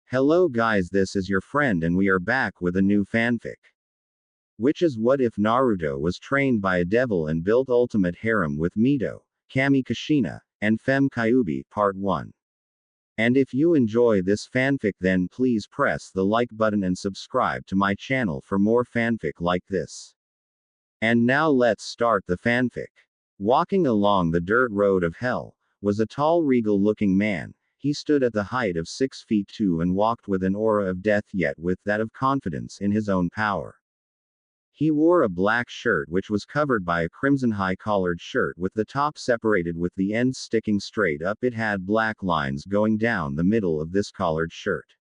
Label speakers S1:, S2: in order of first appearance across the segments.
S1: Hello guys, this is your friend and we are back with a new fanfic. Which is what if Naruto was trained by a devil and built ultimate harem with Mito, Kami Kushina, and Femme Kyuubi, Part 1. And if you enjoy this fanfic then please press the like button and subscribe to my channel for more fanfic like this. And now let's start the fanfic. Walking along the dirt road of hell, was a tall regal looking man. He stood at the height of 6 feet 2 and walked with an aura of death yet with that of confidence in his own power. He wore a black shirt which was covered by a crimson high-collared shirt with the top separated with the ends sticking straight up. It had black lines going down the middle of this collared shirt.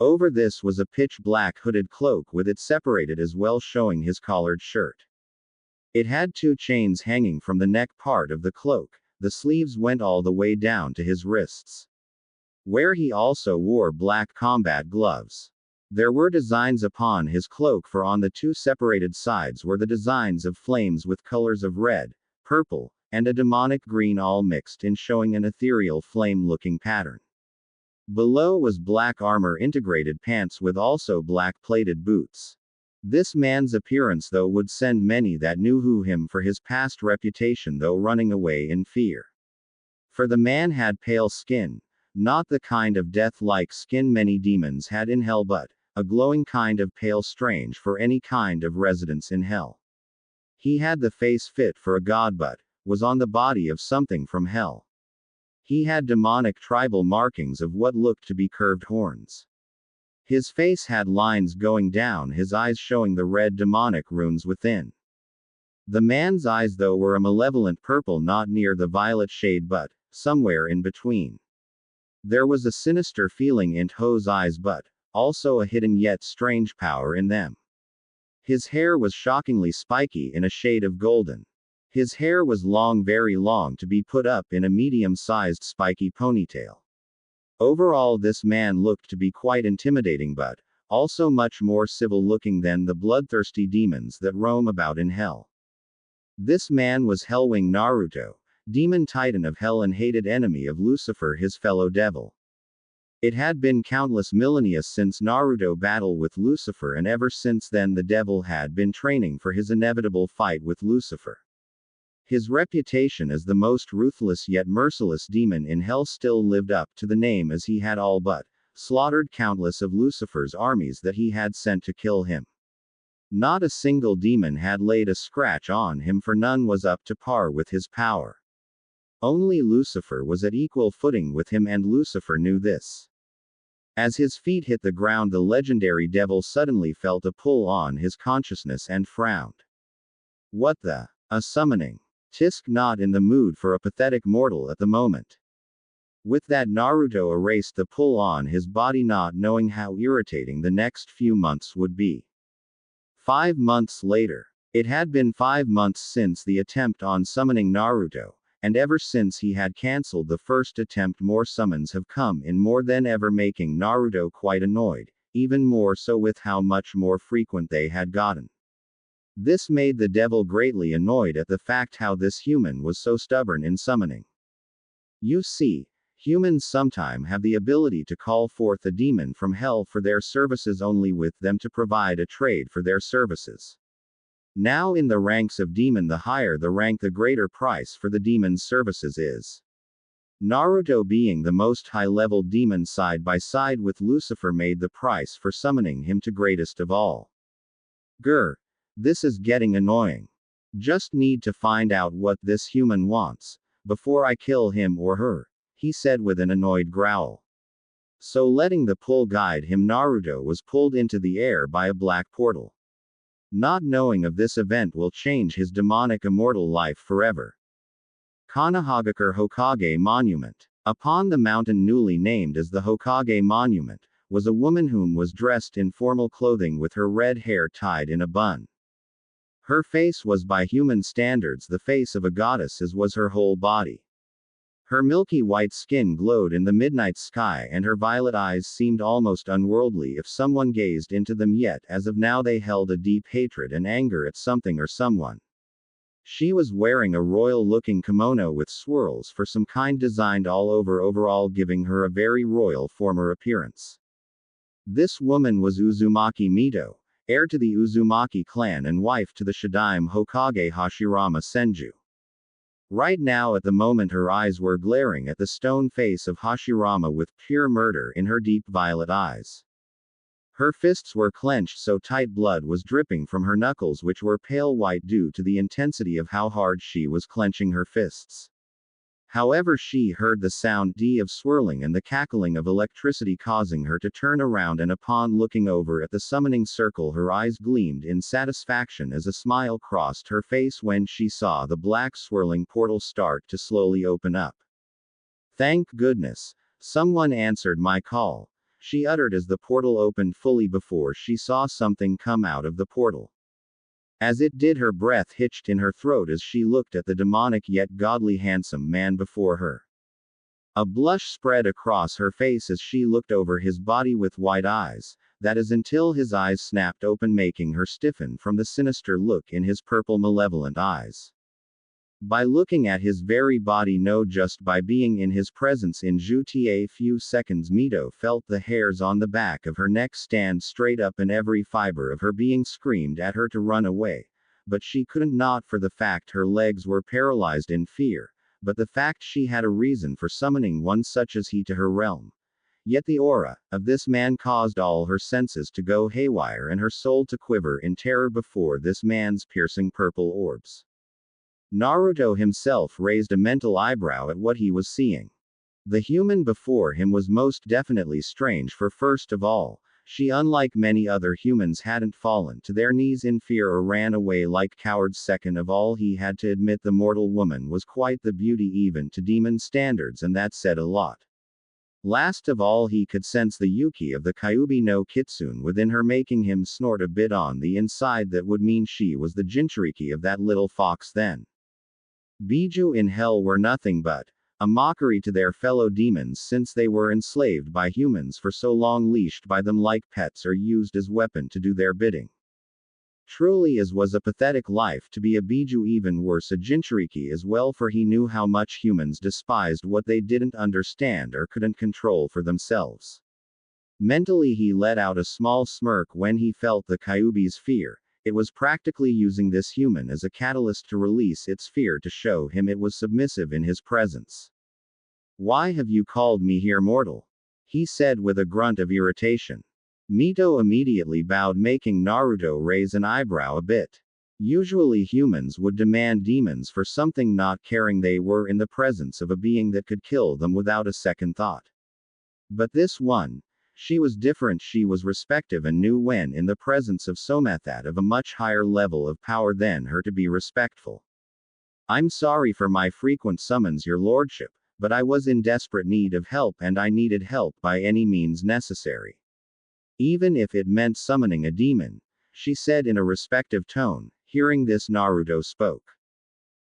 S1: Over this was a pitch black hooded cloak with it separated as well showing his collared shirt. It had 2 chains hanging from the neck part of the cloak. The sleeves went all the way down to his wrists, where he also wore black combat gloves. There were designs upon his cloak, for on the 2 separated sides were the designs of flames with colors of red, purple, and a demonic green all mixed in, showing an ethereal flame-looking pattern. Below was black armor integrated pants with also black plated boots. This man's appearance though would send many that knew him for his past reputation though running away in fear. For the man had pale skin, not the kind of death-like skin many demons had in hell but a glowing kind of pale strange for any kind of residence in hell. He had the face fit for a god but was on the body of something from hell. He had demonic tribal markings of what looked to be curved horns. His face had lines going down his eyes showing the red demonic runes within. The man's eyes though were a malevolent purple, not near the violet shade but somewhere in between. There was a sinister feeling in Ho's eyes but also a hidden yet strange power in them. His hair was shockingly spiky in a shade of golden. His hair was long, very long, to be put up in a medium-sized spiky ponytail. Overall this man looked to be quite intimidating but also much more civil looking than the bloodthirsty demons that roam about in hell. This man was Hellwing Naruto, demon titan of hell and hated enemy of Lucifer his fellow devil. It had been countless millennia since Naruto battled with Lucifer, and ever since then the devil had been training for his inevitable fight with Lucifer. His reputation as the most ruthless yet merciless demon in hell still lived up to the name, as he had all but slaughtered countless of Lucifer's armies that he had sent to kill him. Not a single demon had laid a scratch on him, for none was up to par with his power. Only Lucifer was at equal footing with him, and Lucifer knew this. As his feet hit the ground, the legendary devil suddenly felt a pull on his consciousness and frowned. What the? A summoning. Tisk, not in the mood for a pathetic mortal at the moment. With that, Naruto erased the pull on his body, not knowing how irritating the next few months would be. 5 months later. It had been 5 months since the attempt on summoning Naruto, and ever since he had cancelled the first attempt more summons have come in more than ever, making Naruto quite annoyed, even more so with how much more frequent they had gotten. This made the devil greatly annoyed at the fact how this human was so stubborn in summoning. You see, humans sometime have the ability to call forth a demon from hell for their services, only with them to provide a trade for their services. Now in the ranks of demon, the higher the rank the greater price for the demon's services is. Naruto, being the most high-level demon side by side with Lucifer, made the price for summoning him to greatest of all. Grr. This is getting annoying. Just need to find out what this human wants before I kill him or her, he said with an annoyed growl. So letting the pull guide him, Naruto was pulled into the air by a black portal. Not knowing of this event will change his demonic immortal life forever. Kanahagakure Hokage Monument. Upon the mountain newly named as the Hokage Monument, was a woman whom was dressed in formal clothing with her red hair tied in a bun. Her face was by human standards the face of a goddess, as was her whole body. Her milky white skin glowed in the midnight sky, and her violet eyes seemed almost unworldly if someone gazed into them, yet as of now they held a deep hatred and anger at something or someone. She was wearing a royal-looking kimono with swirls for some kind designed all over, overall giving her a very royal former appearance. This woman was Uzumaki Mito, heir to the Uzumaki clan and wife to the Shadaime Hokage Hashirama Senju. Right now at the moment her eyes were glaring at the stone face of Hashirama with pure murder in her deep violet eyes. Her fists were clenched so tight blood was dripping from her knuckles which were pale white due to the intensity of how hard she was clenching her fists. However, she heard the sound D of swirling and the cackling of electricity causing her to turn around, and upon looking over at the summoning circle her eyes gleamed in satisfaction as a smile crossed her face when she saw the black swirling portal start to slowly open up. Thank goodness. Someone answered my call, she uttered as the portal opened fully before she saw something come out of the portal. As it did, her breath hitched in her throat as she looked at the demonic yet godly handsome man before her. A blush spread across her face as she looked over his body with wide eyes, that is until his eyes snapped open making her stiffen from the sinister look in his purple malevolent eyes. By looking at his very body, no, just by being in his presence in just a few seconds, Mito felt the hairs on the back of her neck stand straight up and every fiber of her being screamed at her to run away, but she couldn't, not for the fact her legs were paralyzed in fear, but the fact she had a reason for summoning one such as he to her realm. Yet the aura of this man caused all her senses to go haywire and her soul to quiver in terror before this man's piercing purple orbs. Naruto himself raised a mental eyebrow at what he was seeing. The human before him was most definitely strange, for first of all, she, unlike many other humans, hadn't fallen to their knees in fear or ran away like cowards. Second of all, he had to admit the mortal woman was quite the beauty even to demon standards, and that said a lot. Last of all, he could sense the Yuki of the Kyuubi no Kitsune within her, making him snort a bit on the inside. That would mean she was the Jinchuriki of that little fox then. Biju in hell were nothing but a mockery to their fellow demons, since they were enslaved by humans for so long, leashed by them like pets or used as weapon to do their bidding. Truly as was a pathetic life to be a Biju, even worse a Jinchuriki as well, for he knew how much humans despised what they didn't understand or couldn't control for themselves. Mentally he let out a small smirk when he felt the Kyuubi's fear. It was practically using this human as a catalyst to release its fear, to show him it was submissive in his presence. Why have you called me here, mortal? He said with a grunt of irritation. Mito immediately bowed, making Naruto raise an eyebrow a bit. Usually humans would demand demons for something, not caring they were in the presence of a being that could kill them without a second thought. But this one, she was different. She was respective and knew when in the presence of Somethat of a much higher level of power than her to be respectful. I'm sorry for my frequent summons, your lordship, but I was in desperate need of help, and I needed help by any means necessary. Even if it meant summoning a demon, she said in a respective tone. Hearing this, Naruto spoke.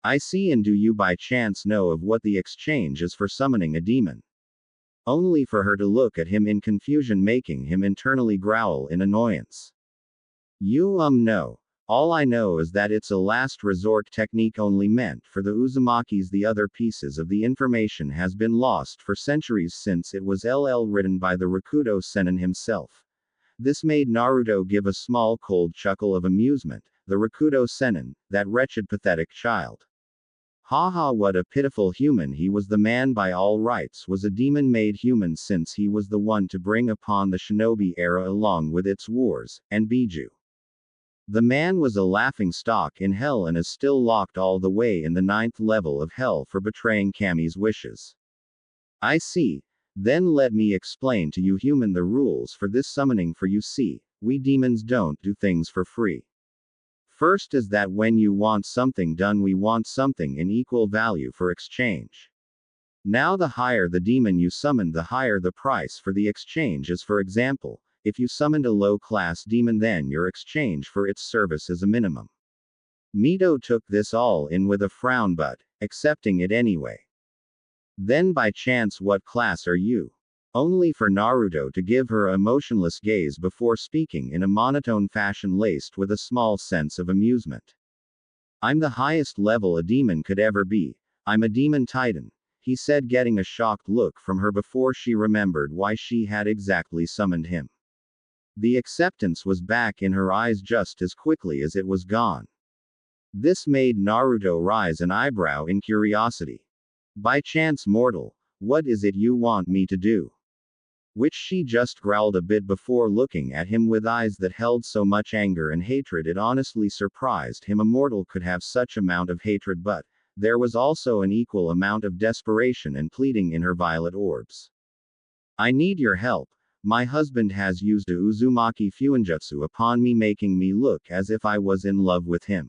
S1: I see, and do you by chance know of what the exchange is for summoning a demon? Only for her to look at him in confusion, making him internally growl in annoyance. No. All I know is that it's a last resort technique only meant for the Uzumakis. The other pieces of the information has been lost for centuries since it was written by the Rakudo Sennin himself. This made Naruto give a small cold chuckle of amusement. The Rakudo Sennin, that wretched pathetic child. Haha, what a pitiful human he was. The man by all rights was a demon-made human, since he was the one to bring upon the shinobi era along with its wars, and Biju. The man was a laughing stock in hell and is still locked all the way in the 9th level of hell for betraying Kami's wishes. I see. Then let me explain to you, human, the rules for this summoning, for you see, we demons don't do things for free. First is that when you want something done, we want something in equal value for exchange. Now the higher the demon you summoned, the higher the price for the exchange is. For example, if you summoned a low-class demon, then your exchange for its service is a minimum. Mito took this all in with a frown, but accepting it anyway. Then by chance, what class are you? Only for Naruto to give her a emotionless gaze before speaking in a monotone fashion laced with a small sense of amusement. I'm the highest level a demon could ever be. I'm a demon titan, he said, getting a shocked look from her before she remembered why she had exactly summoned him. The acceptance was back in her eyes just as quickly as it was gone. This made Naruto raise an eyebrow in curiosity. By chance, mortal, what is it you want me to do? Which she just growled a bit before looking at him with eyes that held so much anger and hatred it honestly surprised him a mortal could have such amount of hatred, but there was also an equal amount of desperation and pleading in her violet orbs. I need your help. My husband has used a Uzumaki Fuinjutsu upon me, making me look as if I was in love with him.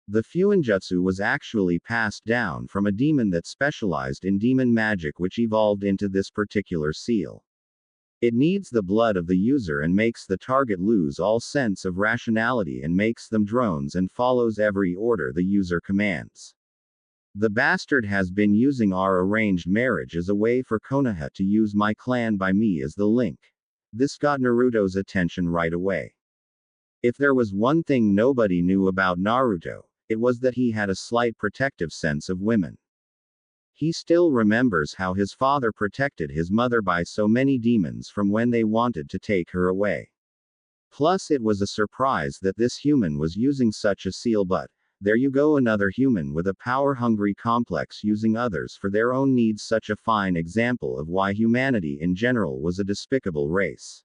S1: The Fuinjutsu was actually passed down from a demon that specialized in demon magic, which evolved into this particular seal. It needs the blood of the user and makes the target lose all sense of rationality and makes them drones and follows every order the user commands. The bastard has been using our arranged marriage as a way for Konoha to use my clan by me as the link. This got Naruto's attention right away. If there was one thing nobody knew about Naruto, it was that he had a slight protective sense of women. He still remembers how his father protected his mother by so many demons from when they wanted to take her away. Plus, it was a surprise that this human was using such a seal, but there you go, another human with a power-hungry complex using others for their own needs, such a fine example of why humanity in general was a despicable race.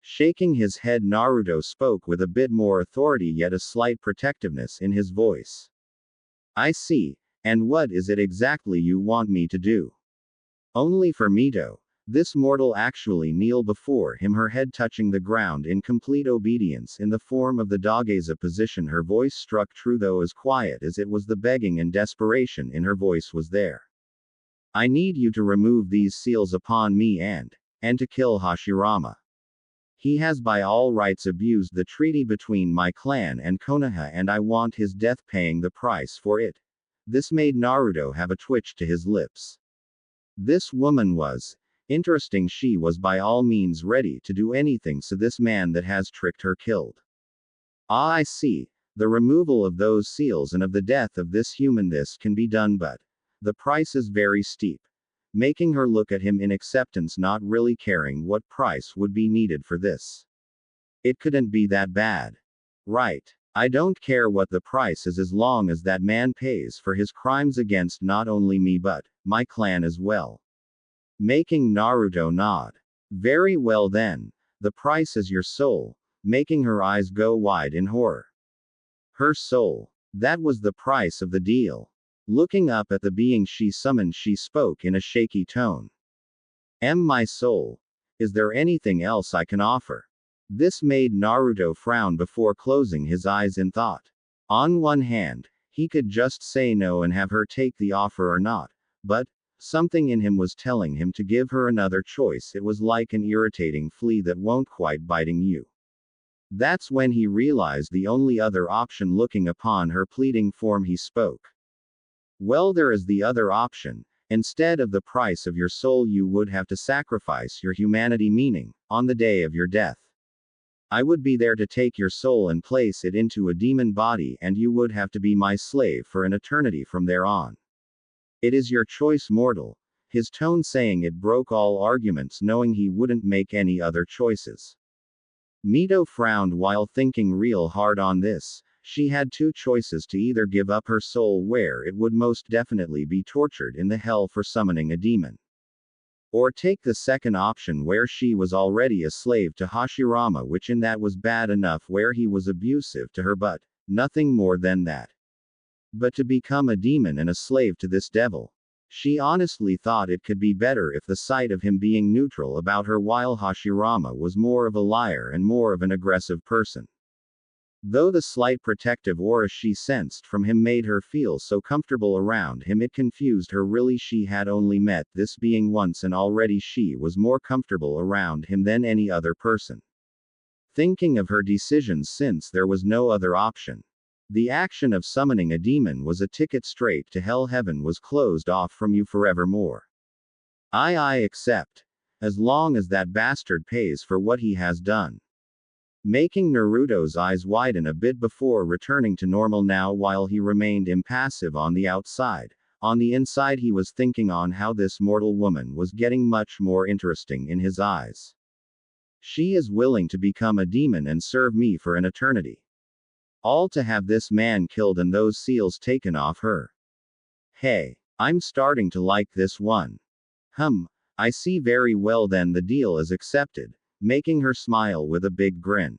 S1: Shaking his head, Naruto spoke with a bit more authority yet a slight protectiveness in his voice. I see. And what is it exactly you want me to do? Only for Mito. This mortal actually kneel before him, her head touching the ground in complete obedience in the form of the Dogeza position. Her voice struck true, though as quiet as it was. The begging and desperation in her voice was there. I need you to remove these seals upon me and to kill Hashirama. He has by all rights abused the treaty between my clan and Konoha, and I want his death, paying the price for it. This made Naruto have a twitch to his lips. This woman was interesting. She was by all means ready to do anything so this man that has tricked her killed. Ah, I see. The removal of those seals and of the death of this human, this can be done, but the price is very steep. Making her look at him in acceptance, not really caring what price would be needed for this. It couldn't be that bad. Right. I don't care what the price is as long as that man pays for his crimes against not only me but my clan as well. Making Naruto nod. Very well then. The price is your soul. Making her eyes go wide in horror. Her soul. That was the price of the deal. Looking up at the being she summoned, she spoke in a shaky tone. My soul. Is there anything else I can offer? This made Naruto frown before closing his eyes in thought. On one hand, he could just say no and have her take the offer or not, but something in him was telling him to give her another choice. It was like an irritating flea that won't quite biting you. That's when he realized the only other option. Looking upon her pleading form, he spoke. Well, there is the other option. Instead of the price of your soul, you would have to sacrifice your humanity, meaning, on the day of your death, I would be there to take your soul and place it into a demon body, and you would have to be my slave for an eternity from there on. It is your choice, mortal. His tone saying it broke all arguments, knowing he wouldn't make any other choices. Mito frowned while thinking real hard on this. She had two choices: to either give up her soul, where it would most definitely be tortured in the hell for summoning a demon, or take the second option, where she was already a slave to Hashirama, which in that was bad enough, where he was abusive to her, but nothing more than that. But to become a demon and a slave to this devil. She honestly thought it could be better if the sight of him being neutral about her, while Hashirama was more of a liar and more of an aggressive person. Though the slight protective aura she sensed from him made her feel so comfortable around him, it confused her. Really, she had only met this being once, and already she was more comfortable around him than any other person. Thinking of her decisions, since there was no other option. The action of summoning a demon was a ticket straight to hell. Heaven was closed off from you forevermore. I accept. As long as that bastard pays for what he has done. Making Naruto's eyes widen a bit before returning to normal now, while he remained impassive on the outside. On the inside, he was thinking on how this mortal woman was getting much more interesting in his eyes. She is willing to become a demon and serve me for an eternity. All to have this man killed and those seals taken off her. Hey, I'm starting to like this one. I see very well then the deal is accepted, making her smile with a big grin.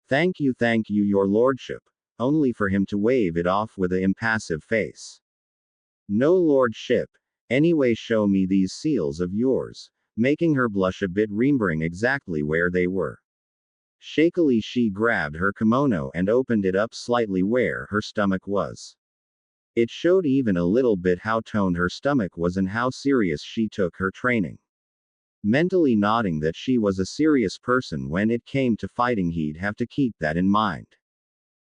S1: Thank you, your lordship, only for him to wave it off with an impassive face. No lordship, anyway show me these seals of yours, making her blush a bit remembering exactly where they were. Shakily she grabbed her kimono and opened it up slightly where her stomach was. It showed even a little bit how toned her stomach was and how serious she took her training. Mentally nodding that she was a serious person when it came to fighting, he'd have to keep that in mind.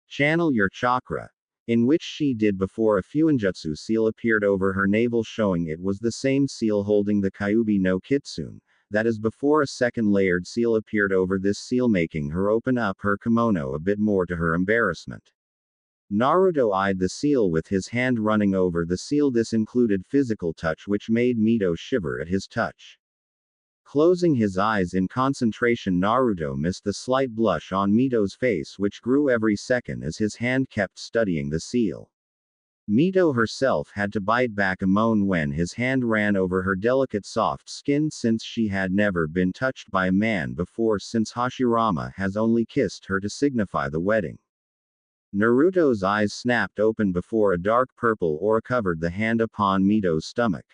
S1: Channel your chakra. In which she did before a fuinjutsu seal appeared over her navel, showing it was the same seal holding the Kyuubi no Kitsune. That is before a second layered seal appeared over this seal, making her open up her kimono a bit more to her embarrassment. Naruto eyed the seal with his hand running over the seal. This included physical touch, which made Mito shiver at his touch. Closing his eyes in concentration, Naruto missed the slight blush on Mito's face, which grew every second as his hand kept studying the seal. Mito herself had to bite back a moan when his hand ran over her delicate soft skin, since she had never been touched by a man before, since Hashirama has only kissed her to signify the wedding. Naruto's eyes snapped open before a dark purple aura covered the hand upon Mito's stomach.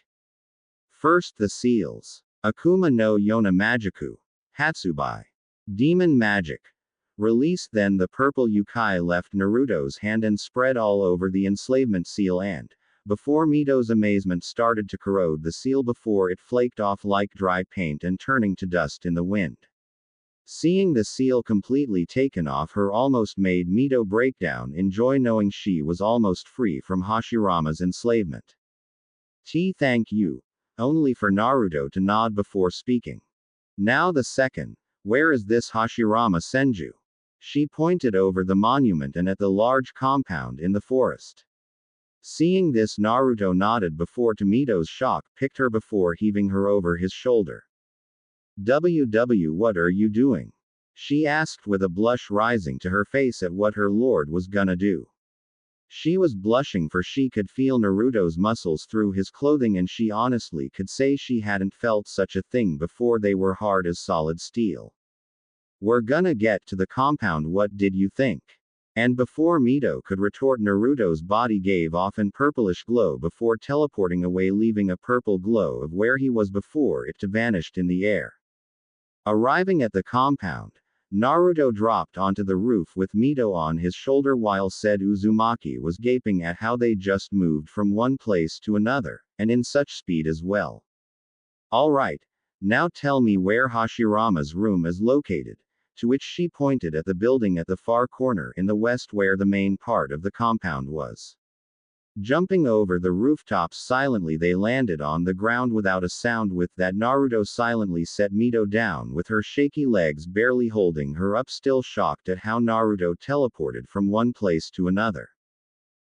S1: First the seals. Akuma no Yona Magiku. Hatsubai. Demon Magic. Release. Then the purple yukai left Naruto's hand and spread all over the enslavement seal, and, before Mito's amazement, started to corrode the seal before it flaked off like dry paint and turning to dust in the wind. Seeing the seal completely taken off her almost made Mito break down in joy, knowing she was almost free from Hashirama's enslavement. Thank you. Only for Naruto to nod before speaking. Now the second. Where is this Hashirama Senju? She pointed over the monument and at the large compound in the forest. Seeing this, Naruto nodded before, to Mito's shock, picked her before heaving her over his shoulder. What are you doing? She asked with a blush rising to her face at what her lord was gonna do. She was blushing, for she could feel Naruto's muscles through his clothing, and she honestly could say she hadn't felt such a thing before. They were hard as solid steel. We're gonna get to the compound, what did you think? And before Mito could retort, Naruto's body gave off an purplish glow before teleporting away, leaving a purple glow of where he was before it to vanished in the air. Arriving at the compound, Naruto dropped onto the roof with Mito on his shoulder, while said Uzumaki was gaping at how they just moved from one place to another, and in such speed as well. Alright, now tell me where Hashirama's room is located, to which she pointed at the building at the far corner in the west where the main part of the compound was. Jumping over the rooftops silently, they landed on the ground without a sound. With that, Naruto silently set Mito down with her shaky legs barely holding her up, still shocked at how Naruto teleported from one place to another.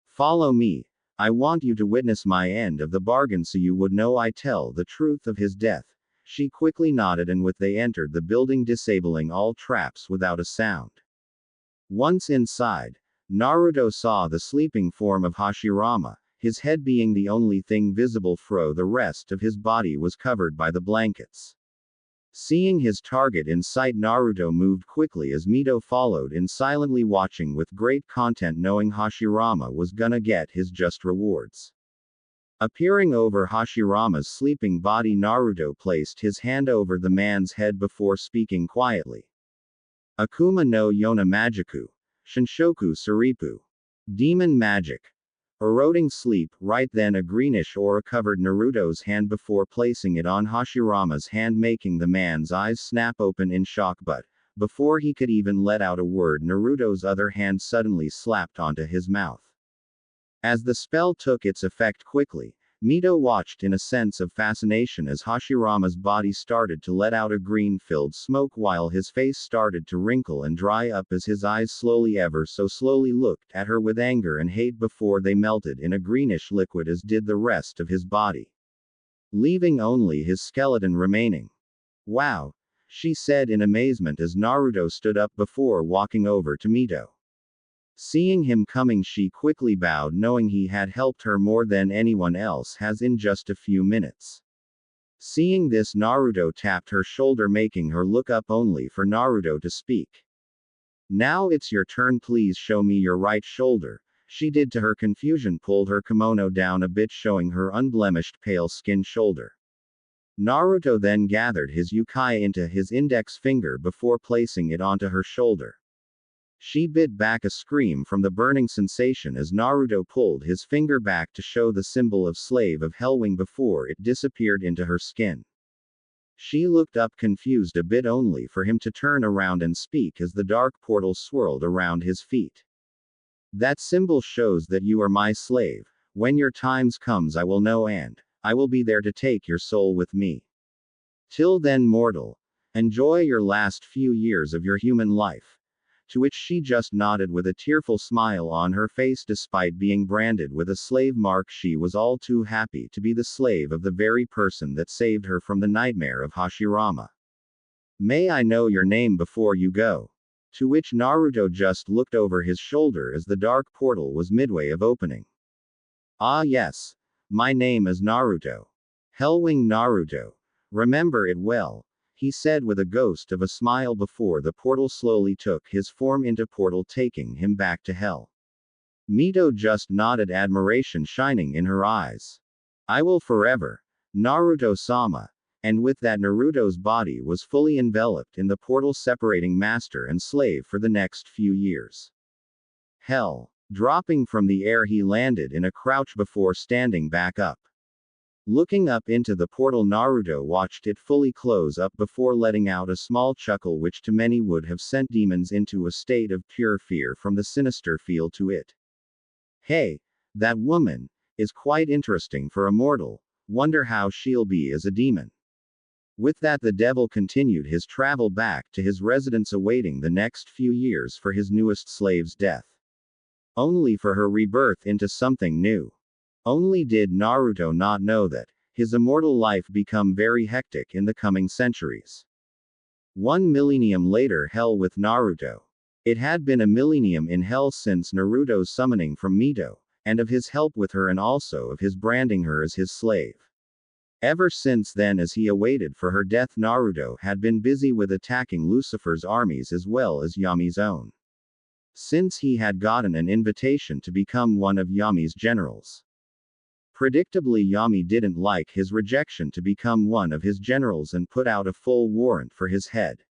S1: Follow me. I want you to witness my end of the bargain so you would know I tell the truth of his death. She quickly nodded, and with they entered the building, disabling all traps without a sound. Once inside, Naruto saw the sleeping form of Hashirama, his head being the only thing visible, for the rest of his body was covered by the blankets. Seeing his target in sight, Naruto moved quickly as Mito followed in, silently watching with great content, knowing Hashirama was gonna get his just rewards. Appearing over Hashirama's sleeping body, Naruto placed his hand over the man's head before speaking quietly. Akuma no Yona Magiku. Shinshoku Saripu. Demon Magic. Eroding sleep. Right then a greenish aura covered Naruto's hand before placing it on Hashirama's hand, making the man's eyes snap open in shock, but, before he could even let out a word, Naruto's other hand suddenly slapped onto his mouth. As the spell took its effect quickly, Mito watched in a sense of fascination as Hashirama's body started to let out a green-filled smoke, while his face started to wrinkle and dry up as his eyes slowly, ever so slowly, looked at her with anger and hate before they melted in a greenish liquid, as did the rest of his body, leaving only his skeleton remaining. Wow! she said in amazement as Naruto stood up before walking over to Mito. Seeing him coming, she quickly bowed, knowing he had helped her more than anyone else has in just a few minutes. Seeing this, Naruto tapped her shoulder, making her look up only for Naruto to speak. Now it's your turn, please show me your right shoulder. She did to her confusion, pulled her kimono down a bit, showing her unblemished pale skin shoulder. Naruto then gathered his ukai into his index finger before placing it onto her shoulder. She bit back a scream from the burning sensation as Naruto pulled his finger back to show the symbol of Slave of Hellwing before it disappeared into her skin. She looked up confused a bit, only for him to turn around and speak as the dark portal swirled around his feet. That symbol shows that you are my slave. When your times comes, I will know, and I will be there to take your soul with me. Till then, mortal, enjoy your last few years of your human life. To which she just nodded with a tearful smile on her face. Despite being branded with a slave mark, she was all too happy to be the slave of the very person that saved her from the nightmare of Hashirama. May I know your name before you go? To which Naruto just looked over his shoulder as the dark portal was midway of opening. Ah yes. My name is Naruto. Hellwing Naruto. Remember it well, he said with a ghost of a smile before the portal slowly took his form into portal, taking him back to hell. Mito just nodded, admiration shining in her eyes. I will forever. Naruto-sama. And with that, Naruto's body was fully enveloped in the portal, separating master and slave for the next few years. Hell. Dropping from the air, he landed in a crouch before standing back up. Looking up into the portal, Naruto watched it fully close up before letting out a small chuckle, which to many would have sent demons into a state of pure fear from the sinister feel to it. Hey, that woman is quite interesting for a mortal. Wonder how she'll be as a demon. With that, the devil continued his travel back to his residence, awaiting the next few years for his newest slave's death. Only for her rebirth into something new. Only did Naruto not know that his immortal life become very hectic in the coming centuries. 1 millennium later, hell with Naruto. It had been a millennium in hell since Naruto's summoning from Mito, and of his help with her, and also of his branding her as his slave. Ever since then, as he awaited for her death, Naruto had been busy with attacking Lucifer's armies as well as Yami's own. Since he had gotten an invitation to become one of Yami's generals. Predictably, Yami didn't like his rejection to become one of his generals and put out a full warrant for his head.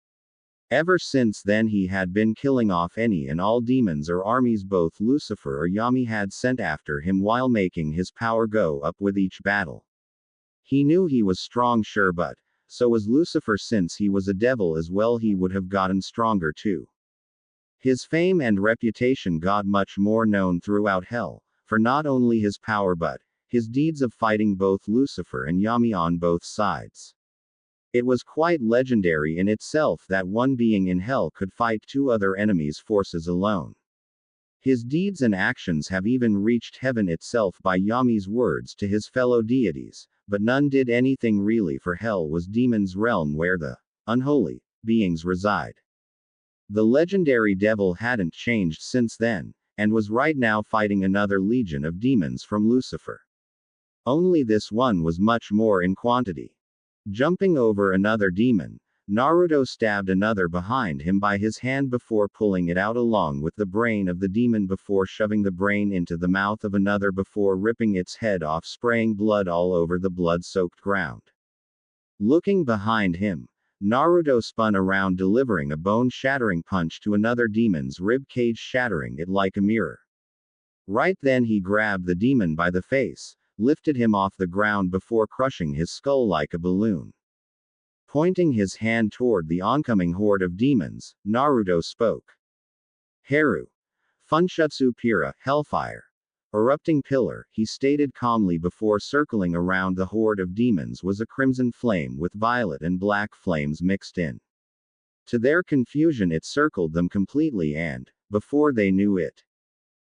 S1: Ever since then, he had been killing off any and all demons or armies both Lucifer or Yami had sent after him, while making his power go up with each battle. He knew he was strong, sure, but so was Lucifer. Since he was a devil as well, he would have gotten stronger too. His fame and reputation got much more known throughout hell, for not only his power but his deeds of fighting both Lucifer and Yami on both sides. It was quite legendary in itself that one being in hell could fight two other enemies' forces alone. His deeds and actions have even reached heaven itself by Yami's words to his fellow deities, but none did anything really, for hell was demons' realm where the unholy beings reside. The legendary devil hadn't changed since then, and was right now fighting another legion of demons from Lucifer. Only this one was much more in quantity. Jumping over another demon, Naruto stabbed another behind him by his hand before pulling it out along with the brain of the demon, before shoving the brain into the mouth of another before ripping its head off, spraying blood all over the blood-soaked ground. Looking behind him, Naruto spun around, delivering a bone-shattering punch to another demon's rib cage, shattering it like a mirror. Right then, he grabbed the demon by the face, lifted him off the ground before crushing his skull like a balloon. Pointing his hand toward the oncoming horde of demons, Naruto spoke. Haru. Funshutsu Pira, Hellfire. Erupting pillar, he stated calmly before circling around the horde of demons was a crimson flame with violet and black flames mixed in. To their confusion, it circled them completely and, before they knew it,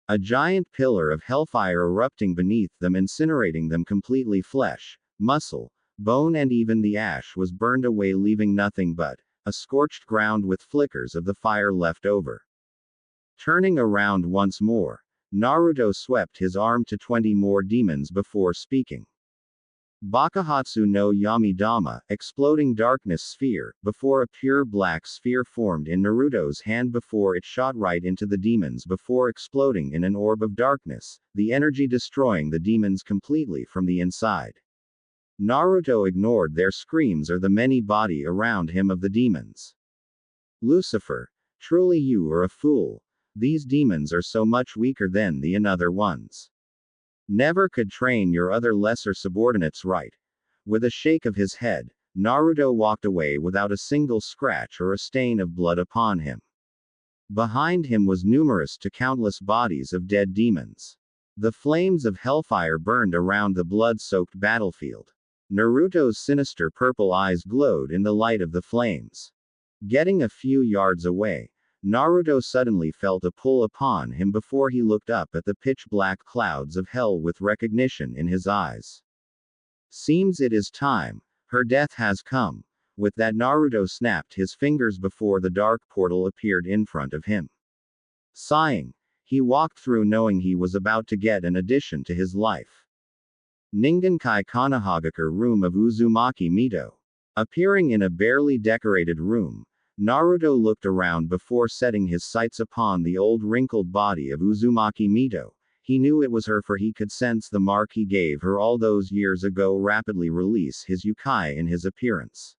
S1: a giant pillar of hellfire erupting beneath them, incinerating them completely. Flesh, muscle, bone and even the ash was burned away, leaving nothing but a scorched ground with flickers of the fire left over. Turning around once more, Naruto swept his arm to 20 more demons before speaking. Bakuhatsu no Yamidama, exploding darkness sphere, before a pure black sphere formed in Naruto's hand before it shot right into the demons before exploding in an orb of darkness, the energy destroying the demons completely from the inside. Naruto ignored their screams or the many body around him of the demons. Lucifer, truly you are a fool. These demons are so much weaker than the another ones. Never could train your other lesser subordinates right. With a shake of his head, Naruto walked away without a single scratch or a stain of blood upon him. Behind him was numerous to countless bodies of dead demons. The flames of hellfire burned around the blood-soaked battlefield. Naruto's sinister purple eyes glowed in the light of the flames. Getting a few yards away, Naruto suddenly felt a pull upon him before he looked up at the pitch-black clouds of hell with recognition in his eyes. Seems it is time. Her death has come. With that, Naruto snapped his fingers before the dark portal appeared in front of him. Sighing, he walked through knowing he was about to get an addition to his life. Ningenkai Konohagakure room of Uzumaki Mito. Appearing in a barely decorated room, Naruto looked around before setting his sights upon the old wrinkled body of Uzumaki Mito. He knew it was her, for he could sense the mark he gave her all those years ago rapidly release his yukai in his appearance.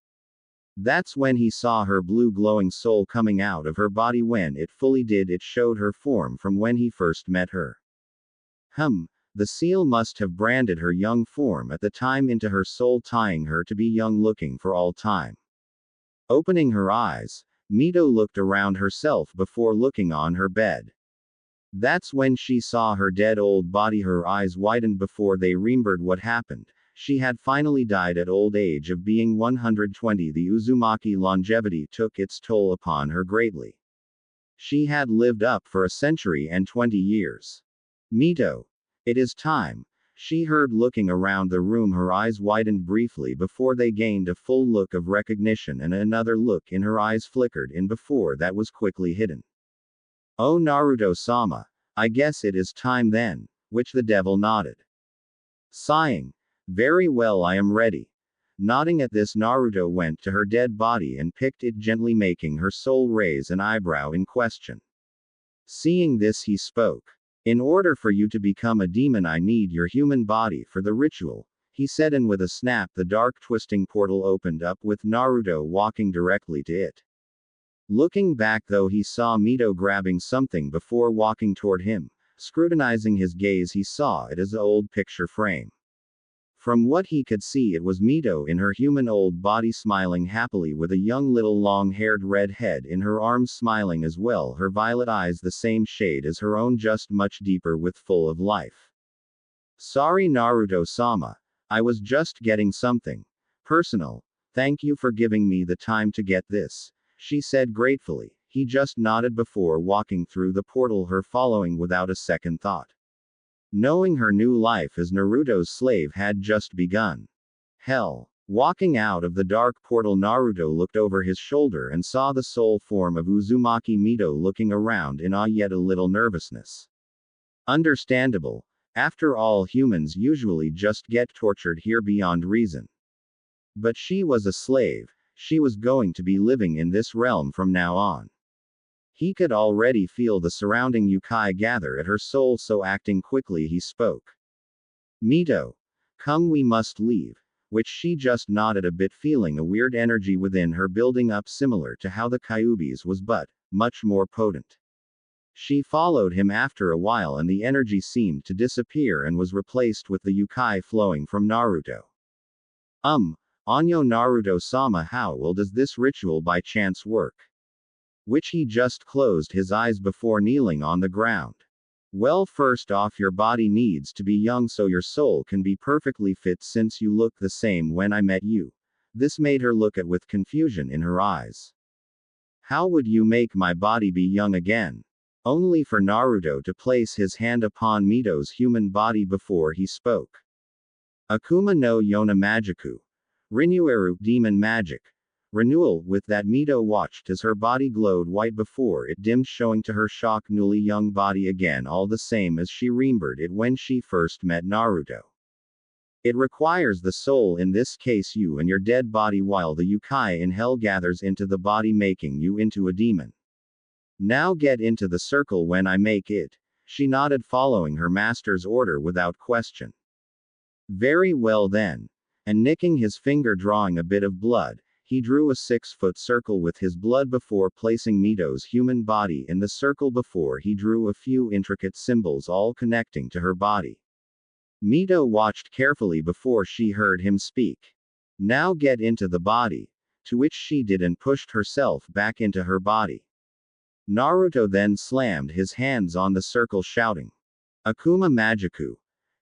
S1: That's when he saw her blue glowing soul coming out of her body. When it fully did, it showed her form from when he first met her. The seal must have branded her young form at the time into her soul, tying her to be young looking for all time. Opening her eyes, Mito looked around herself before looking on her bed. That's when she saw her dead old body. Her eyes widened before they remembered what happened. She had finally died at old age of being 120. The Uzumaki longevity took its toll upon her greatly. She had lived up for a century and 20 years. Mito. It is time, she heard looking around the room. Her eyes widened briefly before they gained a full look of recognition, and another look in her eyes flickered in before that was quickly hidden. Oh Naruto-sama, I guess it is time then, which the devil nodded. Sighing, very well, I am ready. Nodding at this, Naruto went to her dead body and picked it gently, making her soul raise an eyebrow in question. Seeing this, he spoke. In order for you to become a demon, I need your human body for the ritual, he said, and with a snap the dark twisting portal opened up with Naruto walking directly to it. Looking back though, he saw Mito grabbing something before walking toward him. Scrutinizing his gaze, he saw it as an old picture frame. From what he could see, it was Mito in her human old body, smiling happily with a young little long-haired red head in her arms, smiling as well, her violet eyes the same shade as her own, just much deeper with full of life. Sorry Naruto-sama. I was just getting something personal. Thank you for giving me the time to get this, she said gratefully. He just nodded before walking through the portal, her following without a second thought. Knowing her new life as Naruto's slave had just begun. Hell. Walking out of the dark portal, Naruto looked over his shoulder and saw the soul form of Uzumaki Mito looking around in awe, yet a little nervousness. Understandable. After all, humans usually just get tortured here beyond reason. But she was a slave. She was going to be living in this realm from now on. He could already feel the surrounding yukai gather at her soul, so acting quickly he spoke. Mito. Come, we must leave. Which she just nodded a bit, feeling a weird energy within her building up, similar to how the Kyuubi's was, but much more potent. She followed him after a while, and the energy seemed to disappear and was replaced with the yukai flowing from Naruto. Anyo Naruto-sama, how well does this ritual by chance work? Which he just closed his eyes before kneeling on the ground. Well, first off, your body needs to be young so your soul can be perfectly fit, since you look the same when I met you. This made her look at with confusion in her eyes. How would you make my body be young again? Only for Naruto to place his hand upon Mito's human body before he spoke. Akuma no Yona Magiku. Rinueru, demon magic. Renewal, with that Mito watched as her body glowed white before it dimmed, showing to her shock newly young body again all the same as she remembered it when she first met Naruto. It requires the soul, in this case you and your dead body, while the Yukai in hell gathers into the body, making you into a demon. Now get into the circle when I make it. She nodded, following her master's order without question. Very well then. And nicking his finger, drawing a bit of blood, he drew a 6-foot circle with his blood before placing Mito's human body in the circle. Before he drew a few intricate symbols, all connecting to her body. Mito watched carefully before she heard him speak. Now get into the body. To which she did and pushed herself back into her body. Naruto then slammed his hands on the circle, shouting, Akuma Magiku.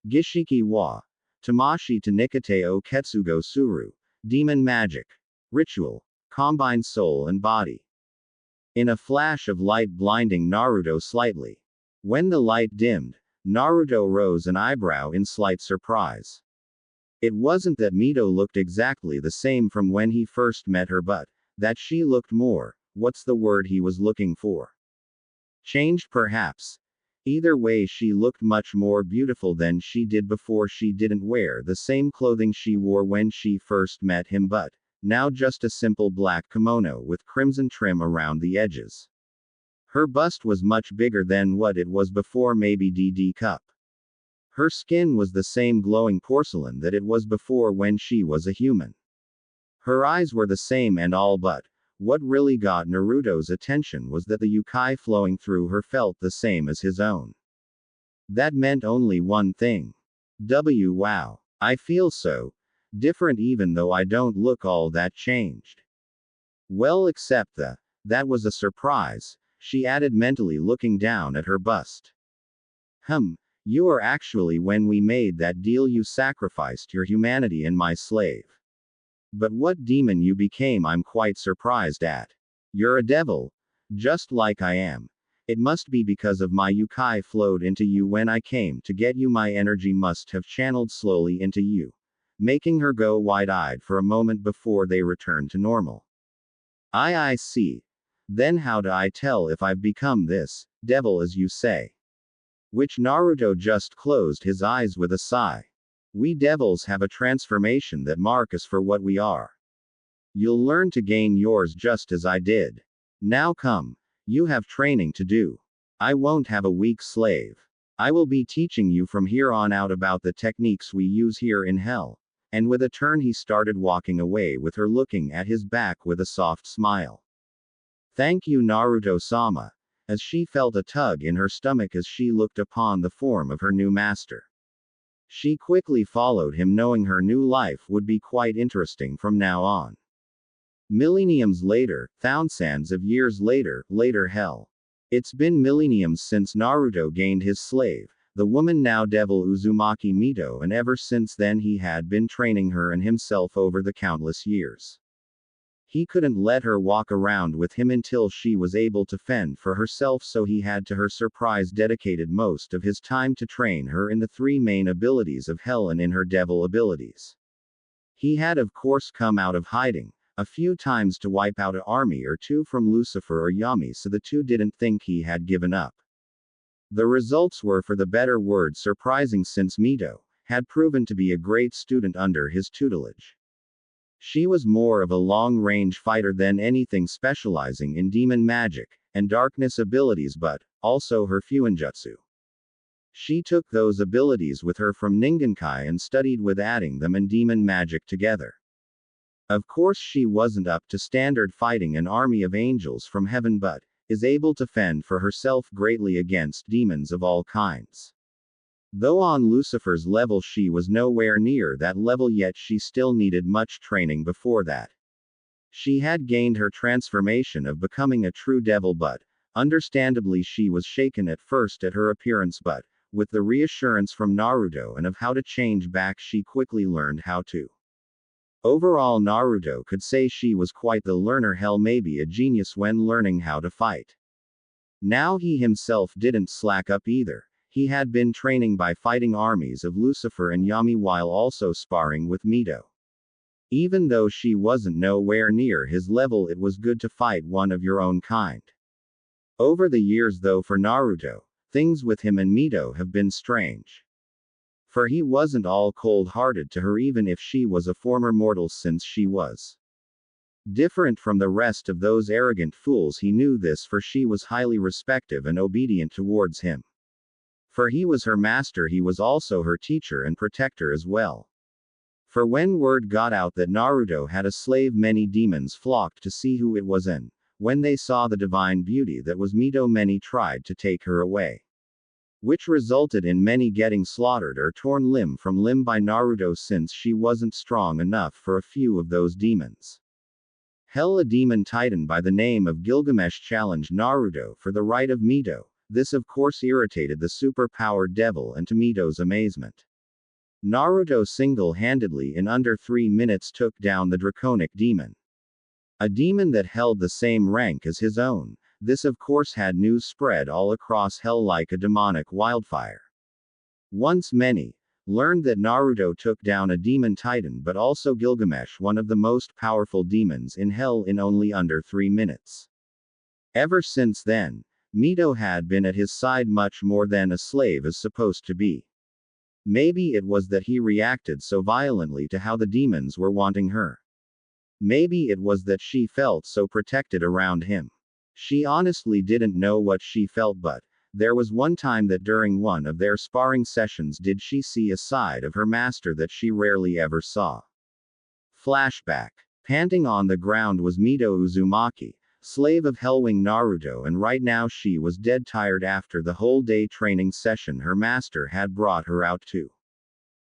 S1: Gishiki wa. Tamashi to Nikate o Ketsugo Suru. Demon Magic. Ritual. Combine soul and body. In a flash of light, blinding Naruto slightly. When the light dimmed, Naruto rose an eyebrow in slight surprise. It wasn't that Mito looked exactly the same from when he first met her, but that she looked more, what's the word he was looking for? Changed, perhaps. Either way, she looked much more beautiful than she did before. She didn't wear the same clothing she wore when she first met him, but now just a simple black kimono with crimson trim around the edges. Her bust was much bigger than what it was before, maybe DD cup. Her skin was the same glowing porcelain that it was before when she was a human. Her eyes were the same and all, but what really got Naruto's attention was that the Yukai flowing through her felt the same as his own. That meant only one thing. Wow. I feel so different even though I don't look all that changed. Well, except that was a surprise, she added mentally, looking down at her bust. You are actually, when we made that deal, you sacrificed your humanity and my slave. But what demon you became, I'm quite surprised at. You're a devil. Just like I am. It must be because of my Yukai flowed into you when I came to get you. My energy must have channeled slowly into you, making her go wide-eyed for a moment before they returned to normal. I see. Then how do I tell if I've become this devil as you say? Which Naruto just closed his eyes with a sigh. We devils have a transformation that mark us for what we are. You'll learn to gain yours just as I did. Now come. You have training to do. I won't have a weak slave. I will be teaching you from here on out about the techniques we use here in hell. And with a turn he started walking away with her looking at his back with a soft smile. Thank you, Naruto-sama. As she felt a tug in her stomach as she looked upon the form of her new master. She quickly followed him, knowing her new life would be quite interesting from now on. Millenniums later, thousands of years later hell. It's been millenniums since Naruto gained his slave, the woman now devil Uzumaki Mito, and ever since then he had been training her and himself over the countless years. He couldn't let her walk around with him until she was able to fend for herself, so he had, to her surprise, dedicated most of his time to train her in the 3 main abilities of hell and in her devil abilities. He had of course come out of hiding a few times to wipe out an army or two from Lucifer or Yami, so the two didn't think he had given up. The results were, for the better word, surprising, since Mito had proven to be a great student under his tutelage. She was more of a long-range fighter than anything, specializing in demon magic and darkness abilities, but also her Fuinjutsu. She took those abilities with her from Ningenkai and studied with adding them and demon magic together. Of course she wasn't up to standard fighting an army of angels from heaven, but is able to fend for herself greatly against demons of all kinds. Though on Lucifer's level she was nowhere near that level yet, she still needed much training before that. She had gained her transformation of becoming a true devil, but understandably she was shaken at first at her appearance, but with the reassurance from Naruto and of how to change back, she quickly learned how to. Overall, Naruto could say she was quite the learner, hell, maybe a genius when learning how to fight. Now he himself didn't slack up either. He had been training by fighting armies of Lucifer and Yami while also sparring with Mito. Even though she wasn't nowhere near his level, it was good to fight one of your own kind. Over the years though for Naruto, things with him and Mito have been strange. For he wasn't all cold-hearted to her even if she was a former mortal, since she was different from the rest of those arrogant fools. He knew this, for she was highly respectful and obedient towards him. For he was her master, he was also her teacher and protector as well. For when word got out that Naruto had a slave, many demons flocked to see who it was, and when they saw the divine beauty that was Mito, many tried to take her away, which resulted in many getting slaughtered or torn limb from limb by Naruto, since she wasn't strong enough for a few of those demons. Hell, a demon titan by the name of Gilgamesh challenged Naruto for the right of Mito. This of course irritated the super-powered devil, and to Mito's amazement, Naruto single-handedly in under 3 minutes took down the draconic demon. A demon that held the same rank as his own. This of course had news spread all across hell like a demonic wildfire. Once many learned that Naruto took down a demon titan, but also Gilgamesh, one of the most powerful demons in hell, in only under 3 minutes. Ever since then, Mito had been at his side much more than a slave is supposed to be. Maybe it was that he reacted so violently to how the demons were wanting her. Maybe it was that she felt so protected around him. She honestly didn't know what she felt, but there was one time that during one of their sparring sessions did she see a side of her master that she rarely ever saw. Flashback. Panting on the ground was Mito Uzumaki, slave of Hellwing Naruto, and right now she was dead tired after the whole day training session her master had brought her out to.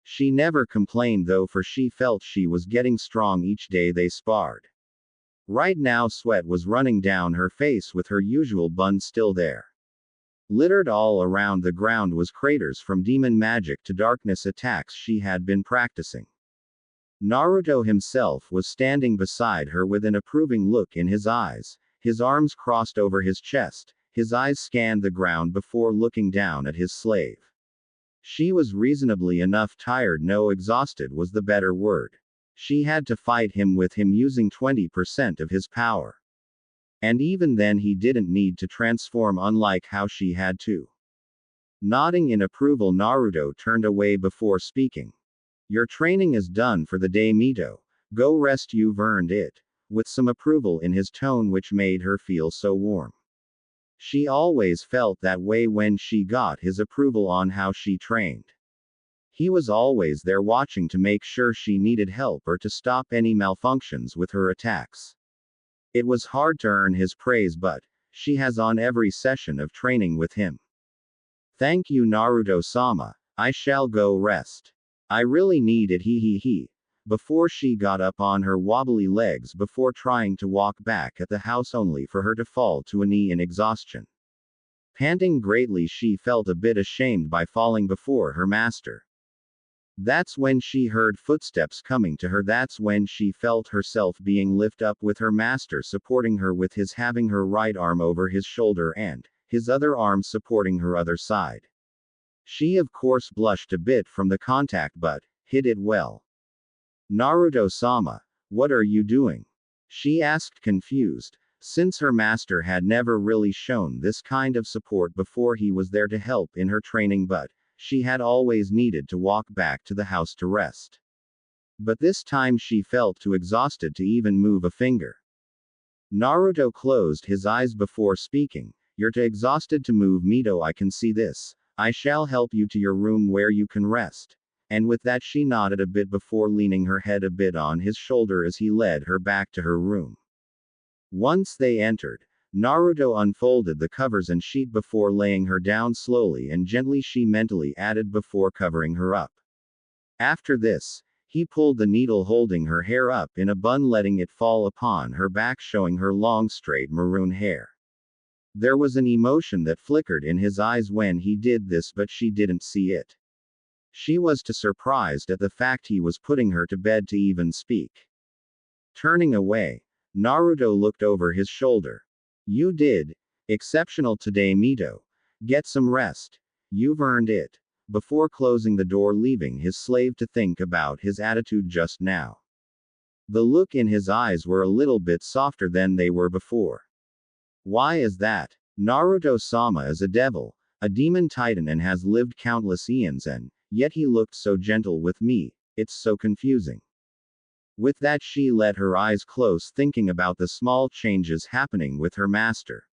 S1: She never complained though, for she felt she was getting strong each day they sparred. Right now sweat was running down her face, with her usual bun still there. Littered all around the ground was craters from demon magic to darkness attacks she had been practicing. Naruto himself was standing beside her with an approving look in his eyes, his arms crossed over his chest, his eyes scanned the ground before looking down at his slave. She was reasonably enough tired, no, exhausted was the better word. She had to fight him with him using 20% of his power. And even then he didn't need to transform, unlike how she had to. Nodding in approval, Naruto turned away before speaking. Your training is done for the day, Mito. Go rest, you've earned it. With some approval in his tone which made her feel so warm. She always felt that way when she got his approval on how she trained. He was always there watching to make sure she needed help or to stop any malfunctions with her attacks. It was hard to earn his praise, but she has on every session of training with him. Thank you, Naruto-sama. I shall go rest. I really need it, he. Before she got up on her wobbly legs before trying to walk back at the house, only for her to fall to a knee in exhaustion. Panting greatly, she felt a bit ashamed by falling before her master. That's when she heard footsteps coming to her. That's when she felt herself being lifted up, with her master supporting her with his, having her right arm over his shoulder and his other arm supporting her other side. She of course blushed a bit from the contact, but hid it well. Naruto-sama, what are you doing? She asked, confused, since her master had never really shown this kind of support before. He was there to help in her training, but she had always needed to walk back to the house to rest. But this time she felt too exhausted to even move a finger. Naruto closed his eyes before speaking. You're too exhausted to move, Mito, I can see this. I shall help you to your room where you can rest. And with that she nodded a bit before leaning her head a bit on his shoulder as he led her back to her room. Once they entered, Naruto unfolded the covers and sheet before laying her down slowly and gently, she mentally added, before covering her up. After this, he pulled the needle holding her hair up in a bun, letting it fall upon her back, showing her long straight maroon hair. There was an emotion that flickered in his eyes when he did this, but she didn't see it. She was too surprised at the fact he was putting her to bed to even speak. Turning away, Naruto looked over his shoulder. You did exceptional today, Mito. Get some rest. You've earned it. Before closing the door, leaving his slave to think about his attitude just now. The look in his eyes were a little bit softer than they were before. Why is that? Naruto-sama is a devil, a demon titan and has lived countless eons and, yet he looked so gentle with me, it's so confusing. With that she let her eyes close thinking about the small changes happening with her master.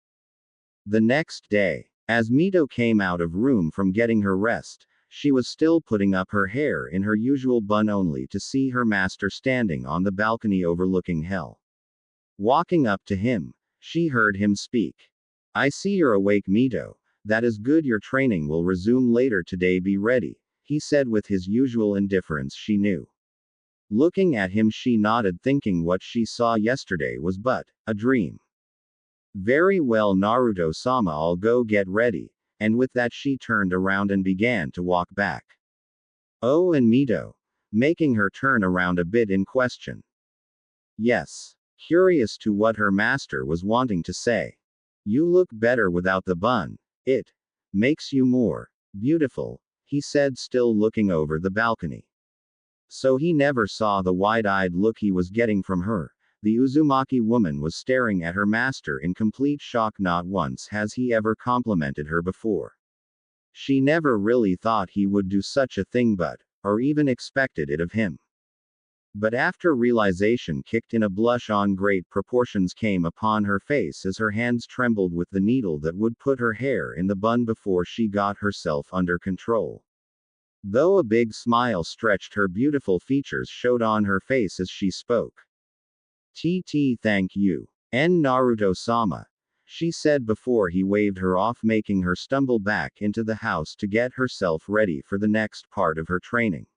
S1: The next day, as Mito came out of room from getting her rest, she was still putting up her hair in her usual bun only to see her master standing on the balcony overlooking hell. Walking up to him, she heard him speak. I see you're awake, Mito. That is good, your training will resume later today, be ready, he said with his usual indifference she knew. Looking at him she nodded thinking what she saw yesterday was but a dream. Very well Naruto-sama, I'll go get ready, and with that she turned around and began to walk back. Oh, and Mito, making her turn around a bit in question. Yes. Curious to what her master was wanting to say. You look better without the bun. It makes you more beautiful, he said, still looking over the balcony. So he never saw the wide-eyed look he was getting from her. The Uzumaki woman was staring at her master in complete shock. Not once has he ever complimented her before. She never really thought he would do such a thing or even expected it of him. But after realization kicked in, a blush on great proportions came upon her face as her hands trembled with the needle that would put her hair in the bun before she got herself under control. Though a big smile stretched her beautiful features showed on her face as she spoke. Thank you. Naruto-sama, she said before he waved her off, making her stumble back into the house to get herself ready for the next part of her training.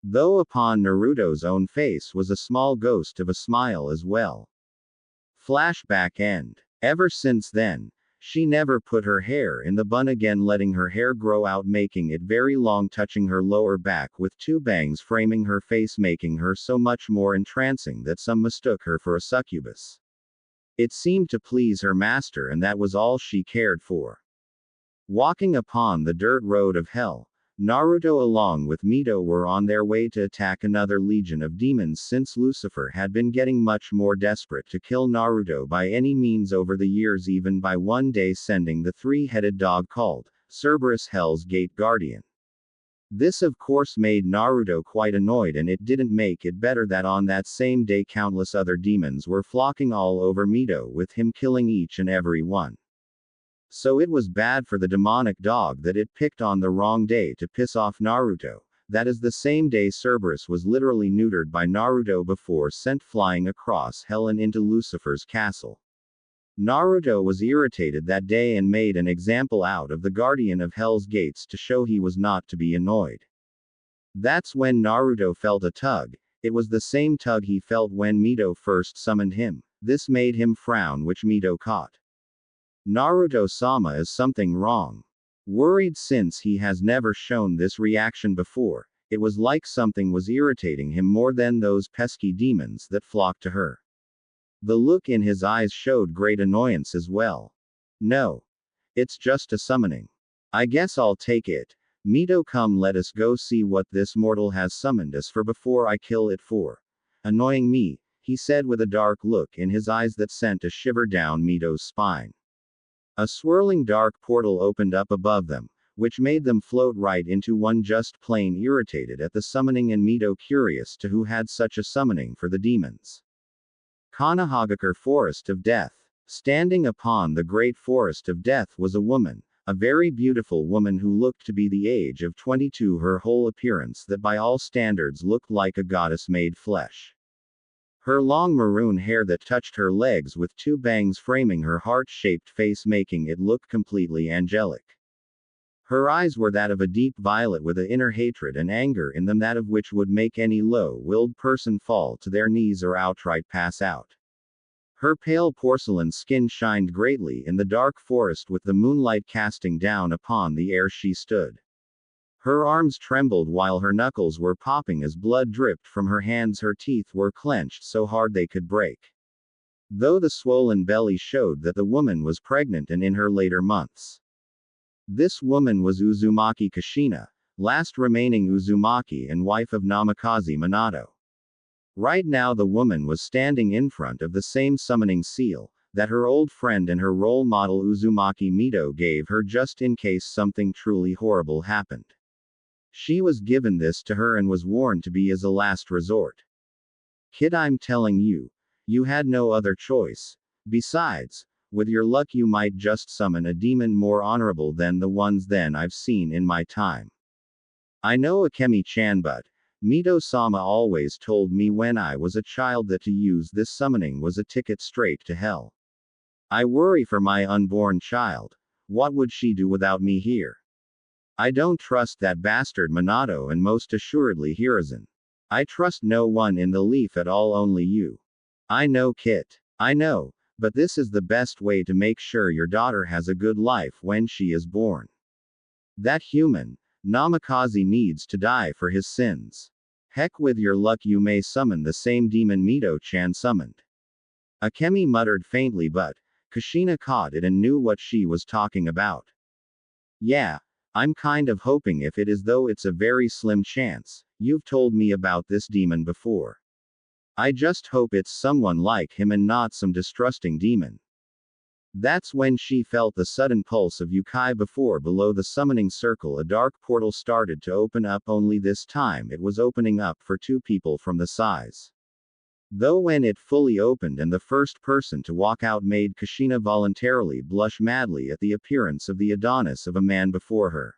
S1: Though upon Naruto's own face was a small ghost of a smile as well. Flashback end. Ever since then, she never put her hair in the bun again, letting her hair grow out, making it very long, touching her lower back with two bangs framing her face, making her so much more entrancing that some mistook her for a succubus. It seemed to please her master, and that was all she cared for. Walking upon the dirt road of hell, Naruto along with Mito were on their way to attack another legion of demons, since Lucifer had been getting much more desperate to kill Naruto by any means over the years, even by one day sending the three-headed dog called Cerberus, Hell's Gate Guardian. This of course made Naruto quite annoyed, and it didn't make it better that on that same day countless other demons were flocking all over Mito, with him killing each and every one. So it was bad for the demonic dog that it picked on the wrong day to piss off Naruto. That is the same day Cerberus was literally neutered by Naruto before sent flying across hell and into Lucifer's castle. Naruto was irritated that day and made an example out of the guardian of Hell's Gates to show he was not to be annoyed. That's when Naruto felt a tug. It was the same tug he felt when Mito first summoned him. This made him frown, which Mito caught. Naruto-sama, is something wrong? Worried since he has never shown this reaction before, it was like something was irritating him more than those pesky demons that flocked to her. The look in his eyes showed great annoyance as well. No. It's just a summoning. I guess I'll take it. Mito, come, let us go see what this mortal has summoned us for before I kill it for annoying me, he said with a dark look in his eyes that sent a shiver down Mito's spine. A swirling dark portal opened up above them, which made them float right into one, just plain irritated at the summoning, and Mito curious to who had such a summoning for the demons. Konohagakure Forest of Death. Standing upon the great forest of death was a woman, a very beautiful woman who looked to be the age of 22, her whole appearance that by all standards looked like a goddess made flesh. Her long maroon hair that touched her legs with two bangs framing her heart-shaped face, making it look completely angelic. Her eyes were that of a deep violet with an inner hatred and anger in them, that of which would make any low-willed person fall to their knees or outright pass out. Her pale porcelain skin shined greatly in the dark forest with the moonlight casting down upon the air she stood. Her arms trembled while her knuckles were popping as blood dripped from her hands. Her teeth were clenched so hard they could break. Though the swollen belly showed that the woman was pregnant and in her later months. This woman was Uzumaki Kushina, last remaining Uzumaki and wife of Namikaze Minato. Right now the woman was standing in front of the same summoning seal that her old friend and her role model Uzumaki Mito gave her just in case something truly horrible happened. She was given this to her and was warned to be as a last resort. Kid, I'm telling you, you had no other choice. Besides, with your luck you might just summon a demon more honorable than the ones then I've seen in my time. I know Akemi-chan, but Mito-sama always told me when I was a child that to use this summoning was a ticket straight to hell. I worry for my unborn child. What would she do without me here? I don't trust that bastard Minato and most assuredly Hiruzen. I trust no one in the leaf at all, only you. I know, Kit. I know, but this is the best way to make sure your daughter has a good life when she is born. That human, Namikaze, needs to die for his sins. Heck, with your luck you may summon the same demon Mito-chan summoned. Akemi muttered faintly, but Kushina caught it and knew what she was talking about. Yeah, I'm kind of hoping if it is, though it's a very slim chance. You've told me about this demon before. I just hope it's someone like him and not some distrusting demon. That's when she felt the sudden pulse of Yukai before below the summoning circle a dark portal started to open up, only this time it was opening up for two people from the size. Though when it fully opened and the first person to walk out made Kushina voluntarily blush madly at the appearance of the Adonis of a man before her.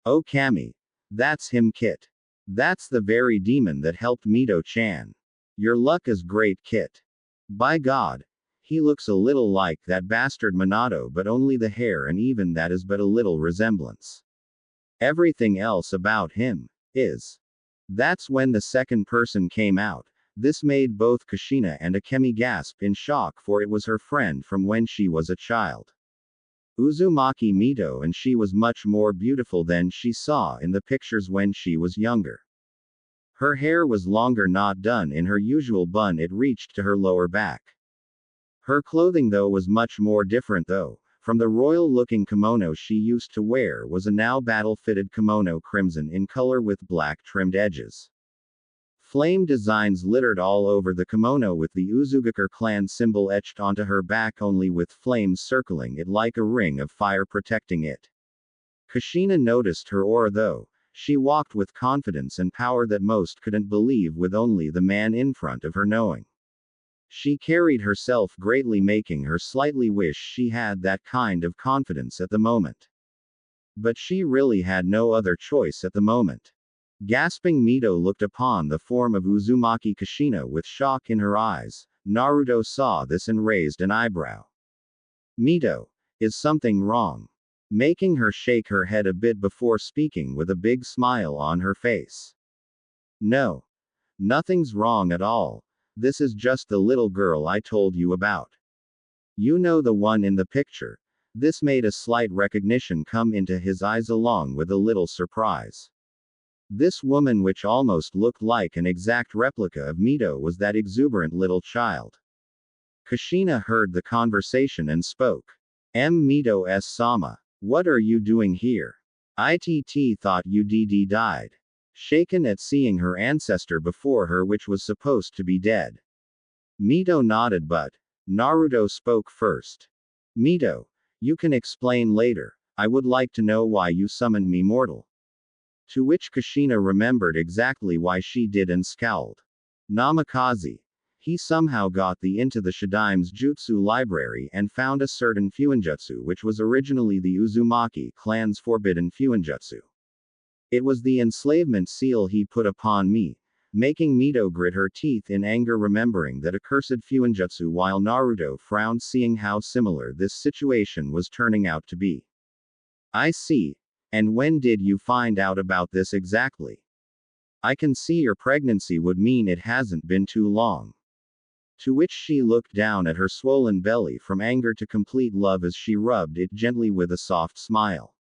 S1: Oh Kami. That's him, Kit. That's the very demon that helped Mito-chan. Your luck is great, Kit. By God. He looks a little like that bastard Minato, but only the hair, and even that is but a little resemblance. Everything else about him is. That's when the second person came out. This made both Kushina and Akemi gasp in shock, for it was her friend from when she was a child. Uzumaki Mito, and she was much more beautiful than she saw in the pictures when she was younger. Her hair was longer, not done in her usual bun, it reached to her lower back. Her clothing though was much more different though. From the royal-looking kimono she used to wear was a now battle-fitted kimono, crimson in color with black trimmed edges. Flame designs littered all over the kimono with the Uzugakure clan symbol etched onto her back, only with flames circling it like a ring of fire protecting it. Kushina noticed her aura though. She walked with confidence and power that most couldn't believe, with only the man in front of her knowing. She carried herself greatly, making her slightly wish she had that kind of confidence at the moment. But she really had no other choice at the moment. Gasping, Mito looked upon the form of Uzumaki Kushina with shock in her eyes. Naruto saw this and raised an eyebrow. Mito, is something wrong? Making her shake her head a bit before speaking with a big smile on her face. No. Nothing's wrong at all. This is just the little girl I told you about. You know, the one in the picture. This made a slight recognition come into his eyes along with a little surprise. This woman, which almost looked like an exact replica of Mito, was that exuberant little child. Kushina heard the conversation and spoke. Mito-sama. What are you doing here? ITT thought you died. Shaken at seeing her ancestor before her, which was supposed to be dead. Mito nodded, but Naruto spoke first. Mito, you can explain later. I would like to know why you summoned me, mortal. To which Kushina remembered exactly why she did and scowled. Namikaze. He somehow got into the Shadaime's jutsu library and found a certain fuinjutsu which was originally the Uzumaki clan's forbidden fuinjutsu. It was the enslavement seal he put upon me, making Mito grit her teeth in anger, remembering that accursed fuinjutsu, while Naruto frowned, seeing how similar this situation was turning out to be. I see. And when did you find out about this exactly? I can see your pregnancy would mean it hasn't been too long. To which she looked down at her swollen belly from anger to complete love as she rubbed it gently with a soft smile.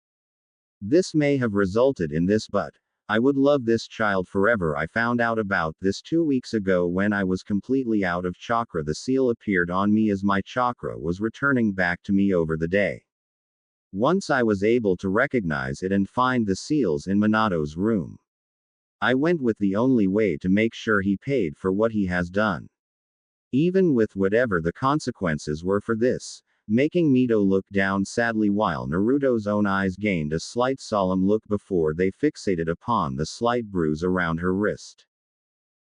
S1: This may have resulted in this, but I would love this child forever. I found out about this 2 weeks ago when I was completely out of chakra. The seal appeared on me as my chakra was returning back to me over the day. Once I was able to recognize it and find the seals in Minato's room. I went with the only way to make sure he paid for what he has done. Even with whatever the consequences were for this, making Mito look down sadly while Naruto's own eyes gained a slight solemn look before they fixated upon the slight bruise around her wrist.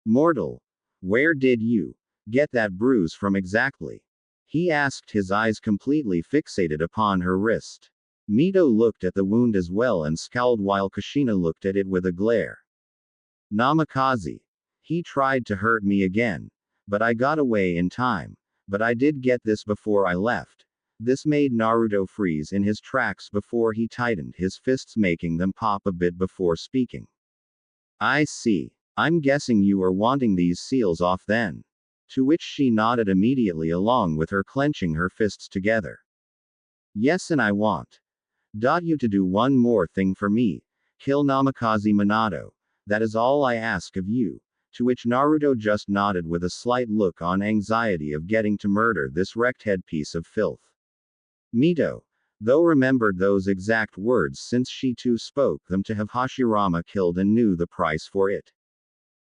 S1: Mortal, where did you get that bruise from exactly? He asked, his eyes completely fixated upon her wrist. Mito looked at the wound as well and scowled while Kushina looked at it with a glare. Namikaze. He tried to hurt me again. But I got away in time. But I did get this before I left. This made Naruto freeze in his tracks before he tightened his fists, making them pop a bit before speaking. I see. I'm guessing you are wanting these seals off then. To which she nodded immediately along with her clenching her fists together. Yes, and I want you to do one more thing for me. Kill Namikaze Minato. That is all I ask of you. To which Naruto just nodded with a slight look on anxiety of getting to murder this wrecked head piece of filth. Mito, though, remembered those exact words since she too spoke them to have Hashirama killed and knew the price for it.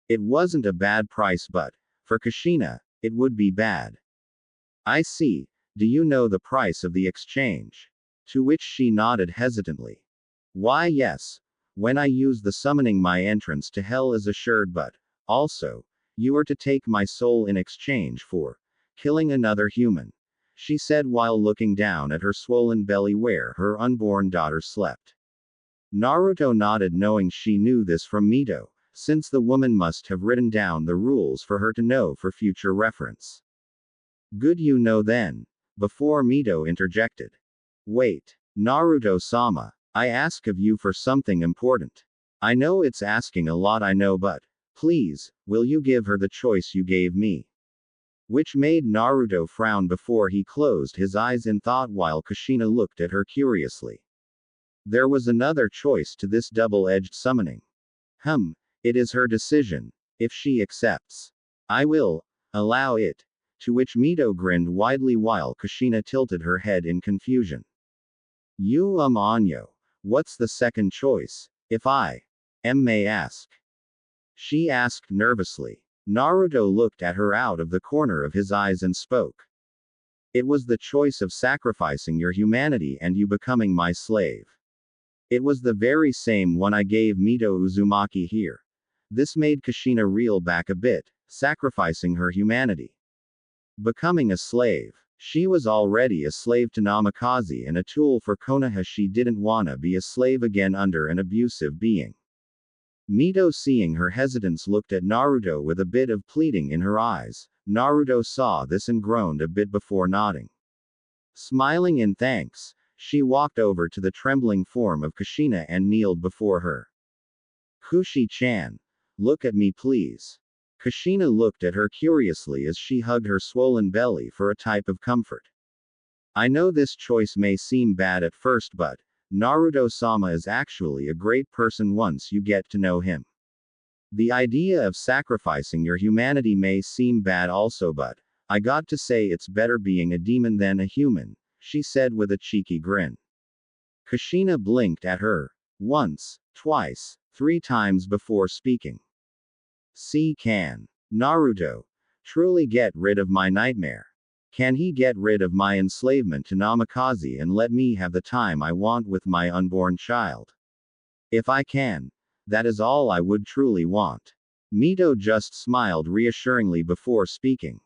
S1: It wasn't a bad price, but for Kushina, it would be bad. I see. Do you know the price of the exchange? To which she nodded hesitantly. Why, yes. When I use the summoning, my entrance to hell is assured, but also, you are to take my soul in exchange for killing another human, she said while looking down at her swollen belly where her unborn daughter slept. Naruto nodded, knowing she knew this from Mito, since the woman must have written down the rules for her to know for future reference. Good, you know then. Before Mito interjected. Wait, Naruto-sama, I ask of you for something important. I know it's asking a lot, I know, but please, will you give her the choice you gave me? Which made Naruto frown before he closed his eyes in thought while Kushina looked at her curiously. There was another choice to this double-edged summoning. It is her decision. If she accepts, I will allow it. To which Mito grinned widely while Kushina tilted her head in confusion. You Anyo. What's the second choice, if I may ask? She asked nervously. Naruto looked at her out of the corner of his eyes and spoke. It was the choice of sacrificing your humanity and you becoming my slave. It was the very same one I gave Mito Uzumaki here. This made Kushina reel back a bit, sacrificing her humanity. Becoming a slave. She was already a slave to Namikaze and a tool for Konoha. She didn't wanna be a slave again under an abusive being. Mito, seeing her hesitance, looked at Naruto with a bit of pleading in her eyes. Naruto saw this and groaned a bit before nodding. Smiling in thanks, she walked over to the trembling form of Kushina and kneeled before her. Kushi-chan. Look at me please. Kushina looked at her curiously as she hugged her swollen belly for a type of comfort. I know this choice may seem bad at first, but Naruto-sama is actually a great person once you get to know him. The idea of sacrificing your humanity may seem bad also, but I got to say it's better being a demon than a human, she said with a cheeky grin. Kushina blinked at her. Once, twice, 3 times before speaking. Can Naruto truly get rid of my nightmare? Can he get rid of my enslavement to Namikaze and let me have the time I want with my unborn child? If I can, that is all I would truly want. Mito just smiled reassuringly before speaking.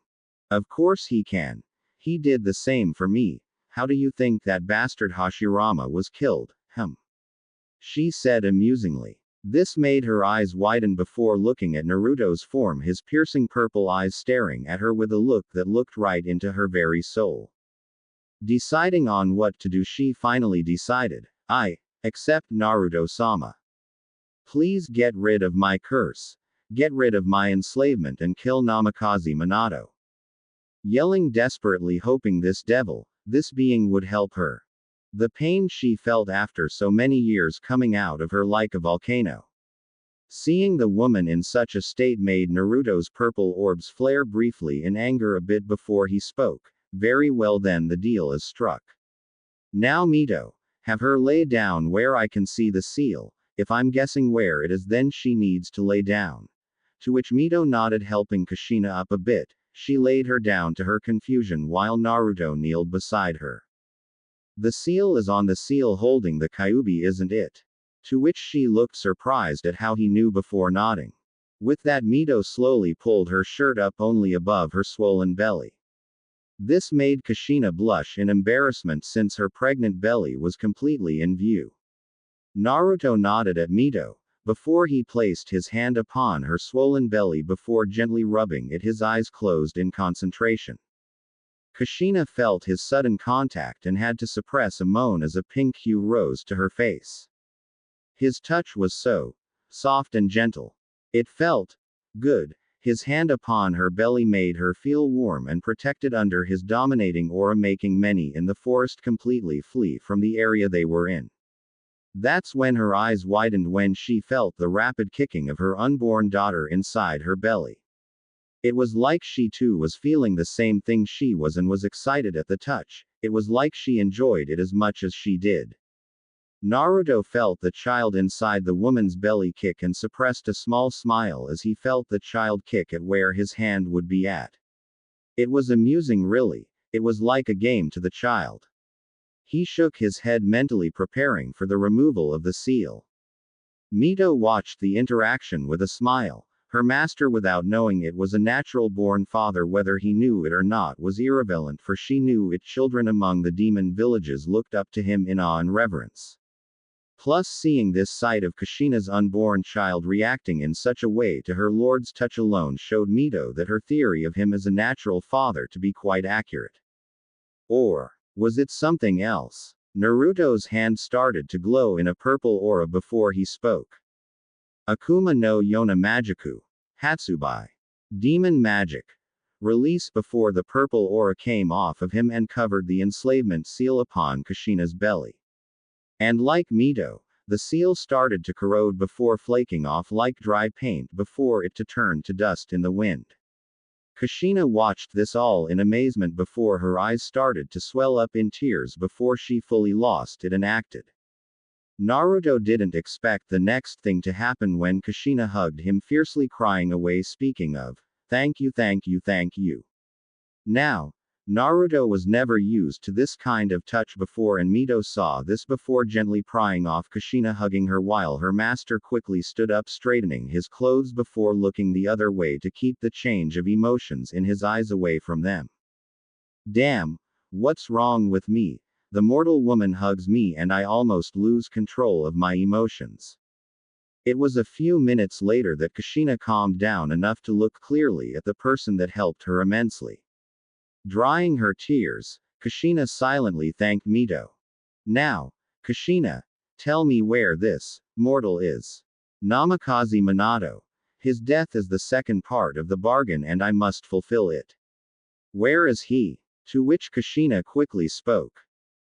S1: Of course he can. He did the same for me. How do you think that bastard Hashirama was killed? She said amusingly. This made her eyes widen before looking at Naruto's form, his piercing purple eyes staring at her with a look that looked right into her very soul. Deciding on what to do, she finally decided. I accept, Naruto-sama. Please get rid of my curse. Get rid of my enslavement and kill Namikaze Minato. Yelling desperately, hoping this being would help her. The pain she felt after so many years coming out of her like a volcano. Seeing the woman in such a state made Naruto's purple orbs flare briefly in anger a bit before he spoke. Very well then, the deal is struck. Now Mito, have her lay down where I can see the seal, If I'm guessing where it is, then she needs to lay down. To which Mito nodded, helping Kushina up a bit. She laid her down to her confusion while Naruto kneeled beside her. The seal is on the seal holding the Kyuubi, isn't it? To which she looked surprised at how he knew before nodding. With that, Mito slowly pulled her shirt up only above her swollen belly. This made Kushina blush in embarrassment since her pregnant belly was completely in view. Naruto nodded at Mito, before he placed his hand upon her swollen belly before gently rubbing it, his eyes closed in concentration. Kushina felt his sudden contact and had to suppress a moan as a pink hue rose to her face. His touch was so soft and gentle. It felt good. His hand upon her belly made her feel warm and protected under his dominating aura, making many in the forest completely flee from the area they were in. That's when her eyes widened when she felt the rapid kicking of her unborn daughter inside her belly. It was like she too was feeling the same thing she was and was excited at the touch. It was like she enjoyed it as much as she did. Naruto felt the child inside the woman's belly kick and suppressed a small smile as he felt the child kick at where his hand would be at. It was amusing, really. It was like a game to the child. He shook his head mentally, preparing for the removal of the seal. Mito watched the interaction with a smile. Her master, without knowing it, was a natural-born father. Whether he knew it or not was irrelevant, for she knew it. Children among the demon villages looked up to him in awe and reverence. Plus, seeing this sight of Kushina's unborn child reacting in such a way to her lord's touch alone showed Mito that her theory of him as a natural father to be quite accurate. Or was it something else? Naruto's hand started to glow in a purple aura before he spoke. Akuma no Yona Magiku. Hatsubai. Demon magic. Release before the purple aura came off of him and covered the enslavement seal upon Kushina's belly. And like Mito, the seal started to corrode before flaking off like dry paint before it to turn to dust in the wind. Kushina watched this all in amazement before her eyes started to swell up in tears before she fully lost it and acted. Naruto didn't expect the next thing to happen when Kushina hugged him fiercely, crying away, speaking of, "Thank you, thank you, thank you." Now, Naruto was never used to this kind of touch before, and Mito saw this before gently prying off Kushina, hugging her while her master quickly stood up, straightening his clothes before looking the other way to keep the change of emotions in his eyes away from them. Damn, what's wrong with me? The mortal woman hugs me and I almost lose control of my emotions. It was a few minutes later that Kushina calmed down enough to look clearly at the person that helped her immensely. Drying her tears, Kushina silently thanked Mito. Now, Kushina, tell me where this mortal is. Namikaze Minato. His death is the second part of the bargain and I must fulfill it. Where is he? To which Kushina quickly spoke.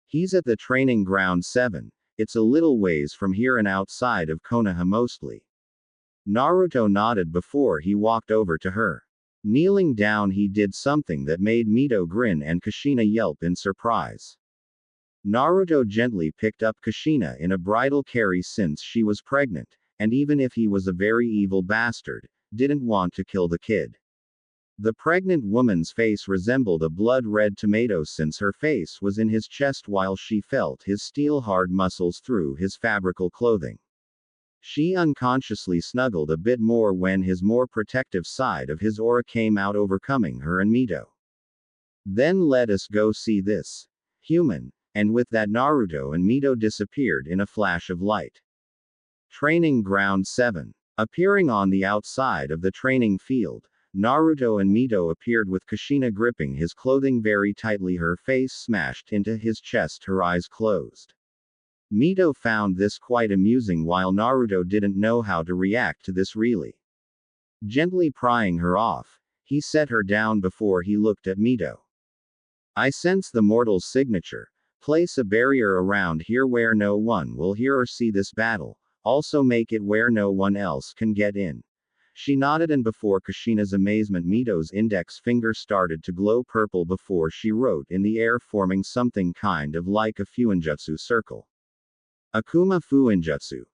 S1: He's at the training ground 7. It's a little ways from here and outside of Konoha mostly. Naruto nodded before he walked over to her. Kneeling down, he did something that made Mito grin and Kushina yelp in surprise. Naruto gently picked up Kushina in a bridal carry since she was pregnant, and even if he was a very evil bastard, didn't want to kill the kid. The pregnant woman's face resembled a blood-red tomato since her face was in his chest while she felt his steel-hard muscles through his fabrical clothing. She unconsciously snuggled a bit more when his more protective side of his aura came out, overcoming her and Mito. Then let us go see this human, and with that Naruto and Mito disappeared in a flash of light. Training Ground 7. Appearing on the outside of the training field, Naruto and Mito appeared with Kushina gripping his clothing very tightly, her face smashed into his chest, her eyes closed. Mito found this quite amusing while Naruto didn't know how to react to this really. Gently prying her off, he set her down before he looked at Mito. I sense the mortal's signature. Place a barrier around here where no one will hear or see this battle. Also make it where no one else can get in. She nodded, and before Kushina's amazement, Mito's index finger started to glow purple before she wrote in the air, forming something kind of like a fuinjutsu circle. Akuma Fuinjutsu.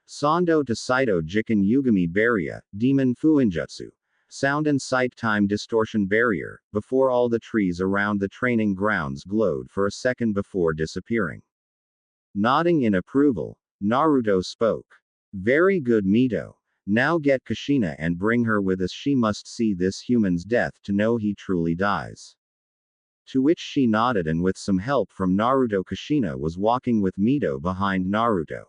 S1: Sando to Saito Jiken Yugami Barrier, Demon Fuinjutsu. Sound and sight time distortion barrier, before all the trees around the training grounds glowed for a second before disappearing. Nodding in approval, Naruto spoke. Very good Mito. Now get Kushina and bring her with us. She must see this human's death to know he truly dies. To which she nodded, and with some help from Naruto, Kushina was walking with Mito behind Naruto.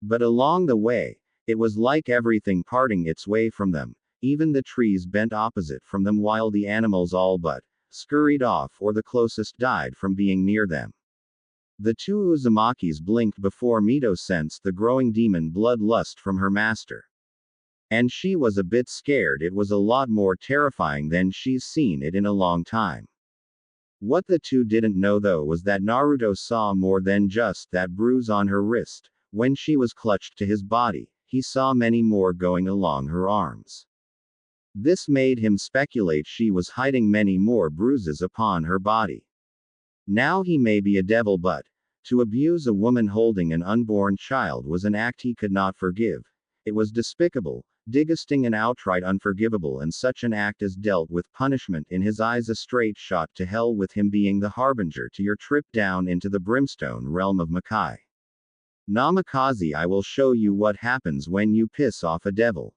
S1: But along the way, it was like everything parting its way from them. Even the trees bent opposite from them, while the animals all but scurried off, or the closest died from being near them. The two Uzumakis blinked before Mito sensed the growing demon bloodlust from her master. And she was a bit scared. It was a lot more terrifying than she's seen it in a long time. What the two didn't know though was that Naruto saw more than just that bruise on her wrist. When she was clutched to his body, he saw many more going along her arms. This made him speculate she was hiding many more bruises upon her body. Now he may be a devil, but to abuse a woman holding an unborn child was an act he could not forgive. It was despicable, disgusting, and outright unforgivable, and such an act is dealt with punishment in his eyes, a straight shot to hell, with him being the harbinger to your trip down into the brimstone realm of Makai. Namikaze, I will show you what happens when you piss off a devil.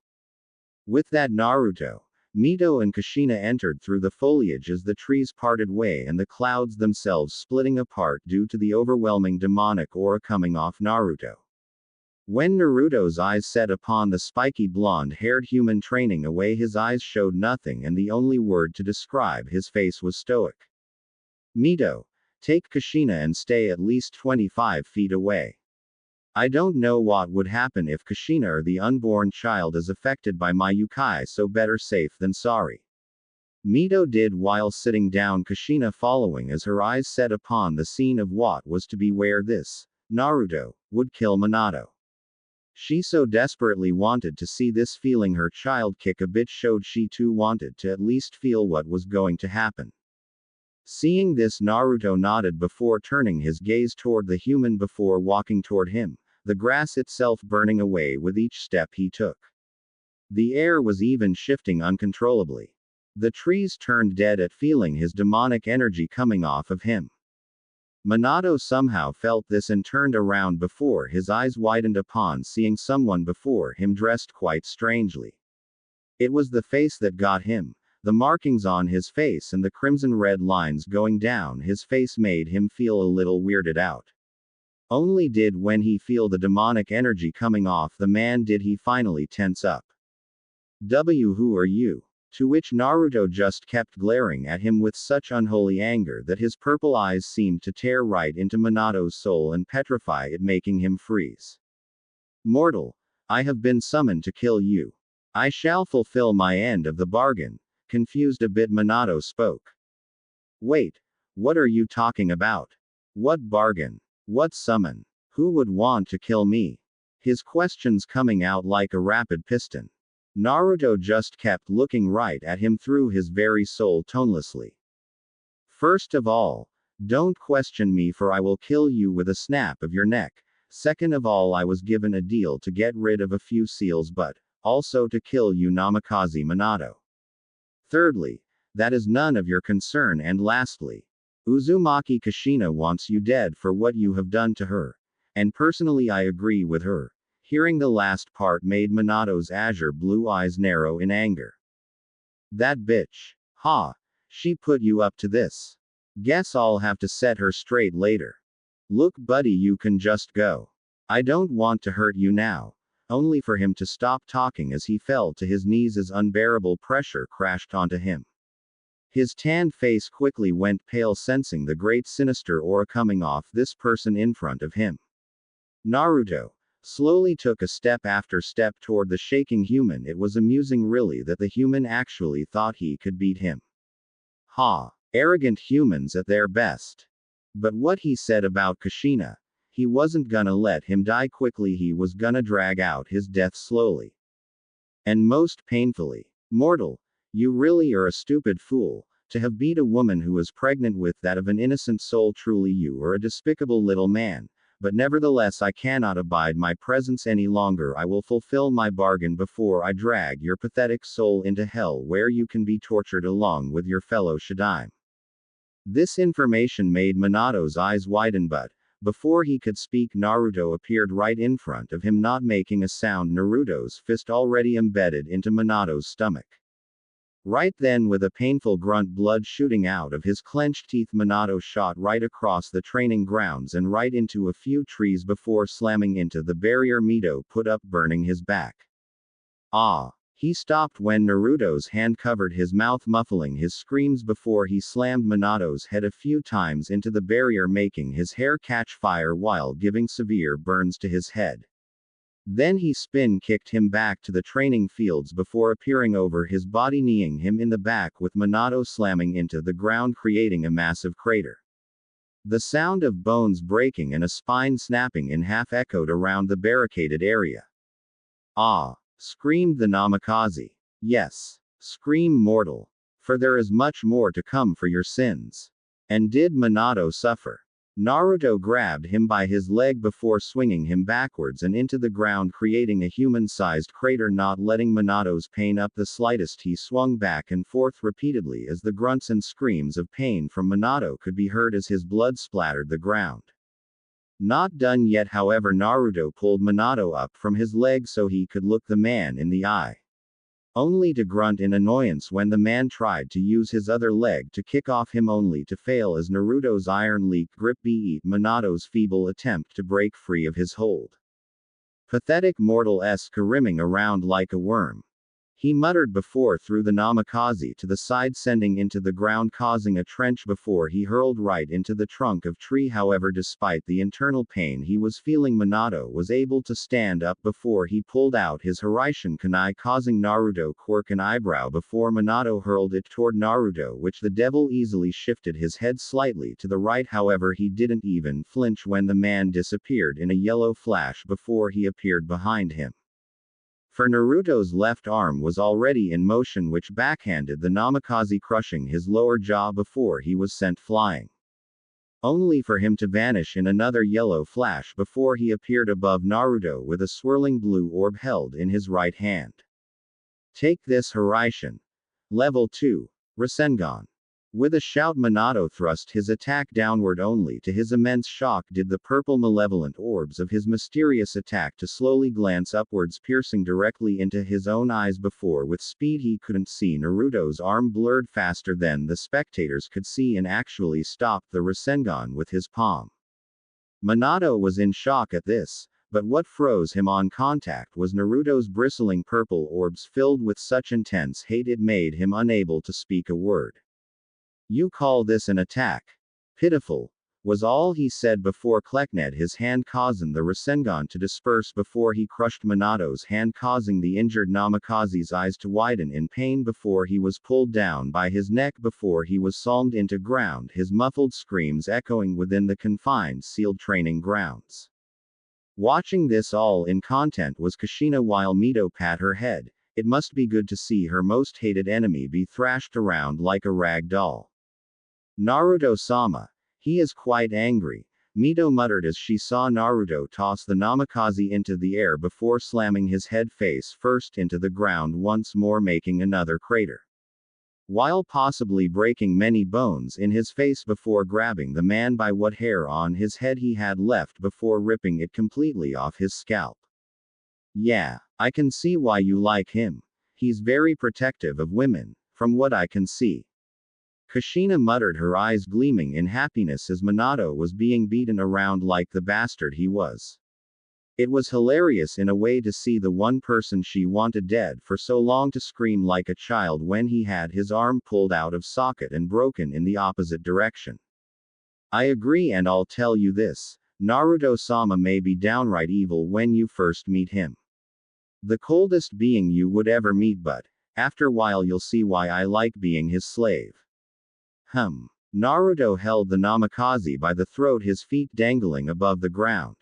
S1: With that, Naruto, Mito and Kushina entered through the foliage as the trees parted way and the clouds themselves splitting apart due to the overwhelming demonic aura coming off Naruto. When Naruto's eyes set upon the spiky blonde-haired human training away, his eyes showed nothing, and the only word to describe his face was stoic. Mito, take Kushina and stay at least 25 feet away. I don't know what would happen if Kushina or the unborn child is affected by my yukai, so better safe than sorry. Mito did while sitting down, Kushina following as her eyes set upon the scene of what was to be, where this Naruto would kill Minato. She so desperately wanted to see this, feeling her child kick a bit showed she too wanted to at least feel what was going to happen. Seeing this, Naruto nodded before turning his gaze toward the human before walking toward him, the grass itself burning away with each step he took. The air was even shifting uncontrollably. The trees turned dead at feeling his demonic energy coming off of him. Minato somehow felt this and turned around before his eyes widened upon seeing someone before him dressed quite strangely. It was the face that got him. The markings on his face and the crimson red lines going down his face made him feel a little weirded out. Only did when he feel the demonic energy coming off the man did he finally tense up. Who are you? To which Naruto just kept glaring at him with such unholy anger that his purple eyes seemed to tear right into Minato's soul and petrify it, making him freeze. Mortal, I have been summoned to kill you. I shall fulfill my end of the bargain. Confused a bit, Minato spoke. Wait, what are you talking about? What bargain? What summon? Who would want to kill me? His questions coming out like a rapid piston. Naruto just kept looking right at him through his very soul tonelessly. First of all, don't question me, for I will kill you with a snap of your neck. Second of all, I was given a deal to get rid of a few seals, but also to kill you, Namikaze Minato. Thirdly, that is none of your concern, and lastly, Uzumaki Kushina wants you dead for what you have done to her. And personally I agree with her. Hearing the last part made Minato's azure blue eyes narrow in anger. That bitch. Ha! She put you up to this. Guess I'll have to set her straight later. Look buddy, you can just go. I don't want to hurt you now. Only for him to stop talking as he fell to his knees as unbearable pressure crashed onto him. His tanned face quickly went pale, sensing the great sinister aura coming off this person in front of him. Naruto slowly took a step after step toward the shaking human. It was amusing really that the human actually thought he could beat him. Ha! Arrogant humans at their best. But what he said about Kushina, he wasn't gonna let him die quickly, he was gonna drag out his death slowly. And most painfully. Mortal, you really are a stupid fool, to have beat a woman who was pregnant with that of an innocent soul. Truly you are a despicable little man. but nevertheless I cannot abide my presence any longer. I will fulfill my bargain before I drag your pathetic soul into hell, where you can be tortured along with your fellow Shadaim." This information made Minato's eyes widen, but before he could speak, Naruto appeared right in front of him, not making a sound, Naruto's fist already embedded into Minato's stomach. Right then, with a painful grunt, blood shooting out of his clenched teeth, Minato shot right across the training grounds and right into a few trees before slamming into the barrier Mito put up, burning his back. Ah! He stopped when Naruto's hand covered his mouth, muffling his screams before he slammed Minato's head a few times into the barrier, making his hair catch fire while giving severe burns to his head. Then he spin-kicked him back to the training fields before appearing over his body, kneeing him in the back, with Minato slamming into the ground, creating a massive crater. The sound of bones breaking and a spine snapping in half echoed around the barricaded area. "Ah!" screamed the Namikaze. "Yes. Scream, mortal. For there is much more to come for your sins." And did Minato suffer? Naruto grabbed him by his leg before swinging him backwards and into the ground, creating a human-sized crater, not letting Minato's pain up the slightest. He swung back and forth repeatedly as the grunts and screams of pain from Minato could be heard as his blood splattered the ground. Not done yet, however, Naruto pulled Minato up from his leg so he could look the man in the eye, only to grunt in annoyance when the man tried to use his other leg to kick off him, only to fail as Naruto's iron-leaked grip beat Minato's feeble attempt to break free of his hold. "Pathetic mortal-esque, rimming around like a worm," he muttered before threw the Namikaze to the side, sending into the ground, causing a trench before he hurled right into the trunk of tree. However, despite the internal pain he was feeling, Minato was able to stand up before he pulled out his Hiraishin kunai, causing Naruto quirk an eyebrow before Minato hurled it toward Naruto, which the devil easily shifted his head slightly to the right. However, he didn't even flinch when the man disappeared in a yellow flash before he appeared behind him. For Naruto's left arm was already in motion, which backhanded the Namikaze, crushing his lower jaw before he was sent flying, only for him to vanish in another yellow flash before he appeared above Naruto with a swirling blue orb held in his right hand. "Take this, Hiraishin. Level 2. Rasengan." With a shout, Minato thrust his attack downward, only to his immense shock did the purple malevolent orbs of his mysterious attack to slowly glance upwards, piercing directly into his own eyes before, with speed he couldn't see, Naruto's arm blurred faster than the spectators could see and actually stopped the Rasengan with his palm. Minato was in shock at this, but what froze him on contact was Naruto's bristling purple orbs filled with such intense hate it made him unable to speak a word. "You call this an attack? Pitiful," was all he said before Klekned his hand, causing the Rasengan to disperse before he crushed Minato's hand, causing the injured Namikaze's eyes to widen in pain before he was pulled down by his neck before he was slammed into ground, his muffled screams echoing within the confined sealed training grounds. Watching this all in content was Kushina while Mito pat her head. It must be good to see her most hated enemy be thrashed around like a rag doll. "Naruto-sama. He is quite angry," Mito muttered as she saw Naruto toss the Namikaze into the air before slamming his head face first into the ground, once more making another crater, while possibly breaking many bones in his face before grabbing the man by what hair on his head he had left before ripping it completely off his scalp. "Yeah, I can see why you like him. He's very protective of women, from what I can see," Kushina muttered, her eyes gleaming in happiness as Minato was being beaten around like the bastard he was. It was hilarious in a way to see the one person she wanted dead for so long to scream like a child when he had his arm pulled out of socket and broken in the opposite direction. "I agree, and I'll tell you this. Naruto-sama may be downright evil when you first meet him. The coldest being you would ever meet, but after a while you'll see why I like being his slave." Naruto held the Namikaze by the throat, his feet dangling above the ground.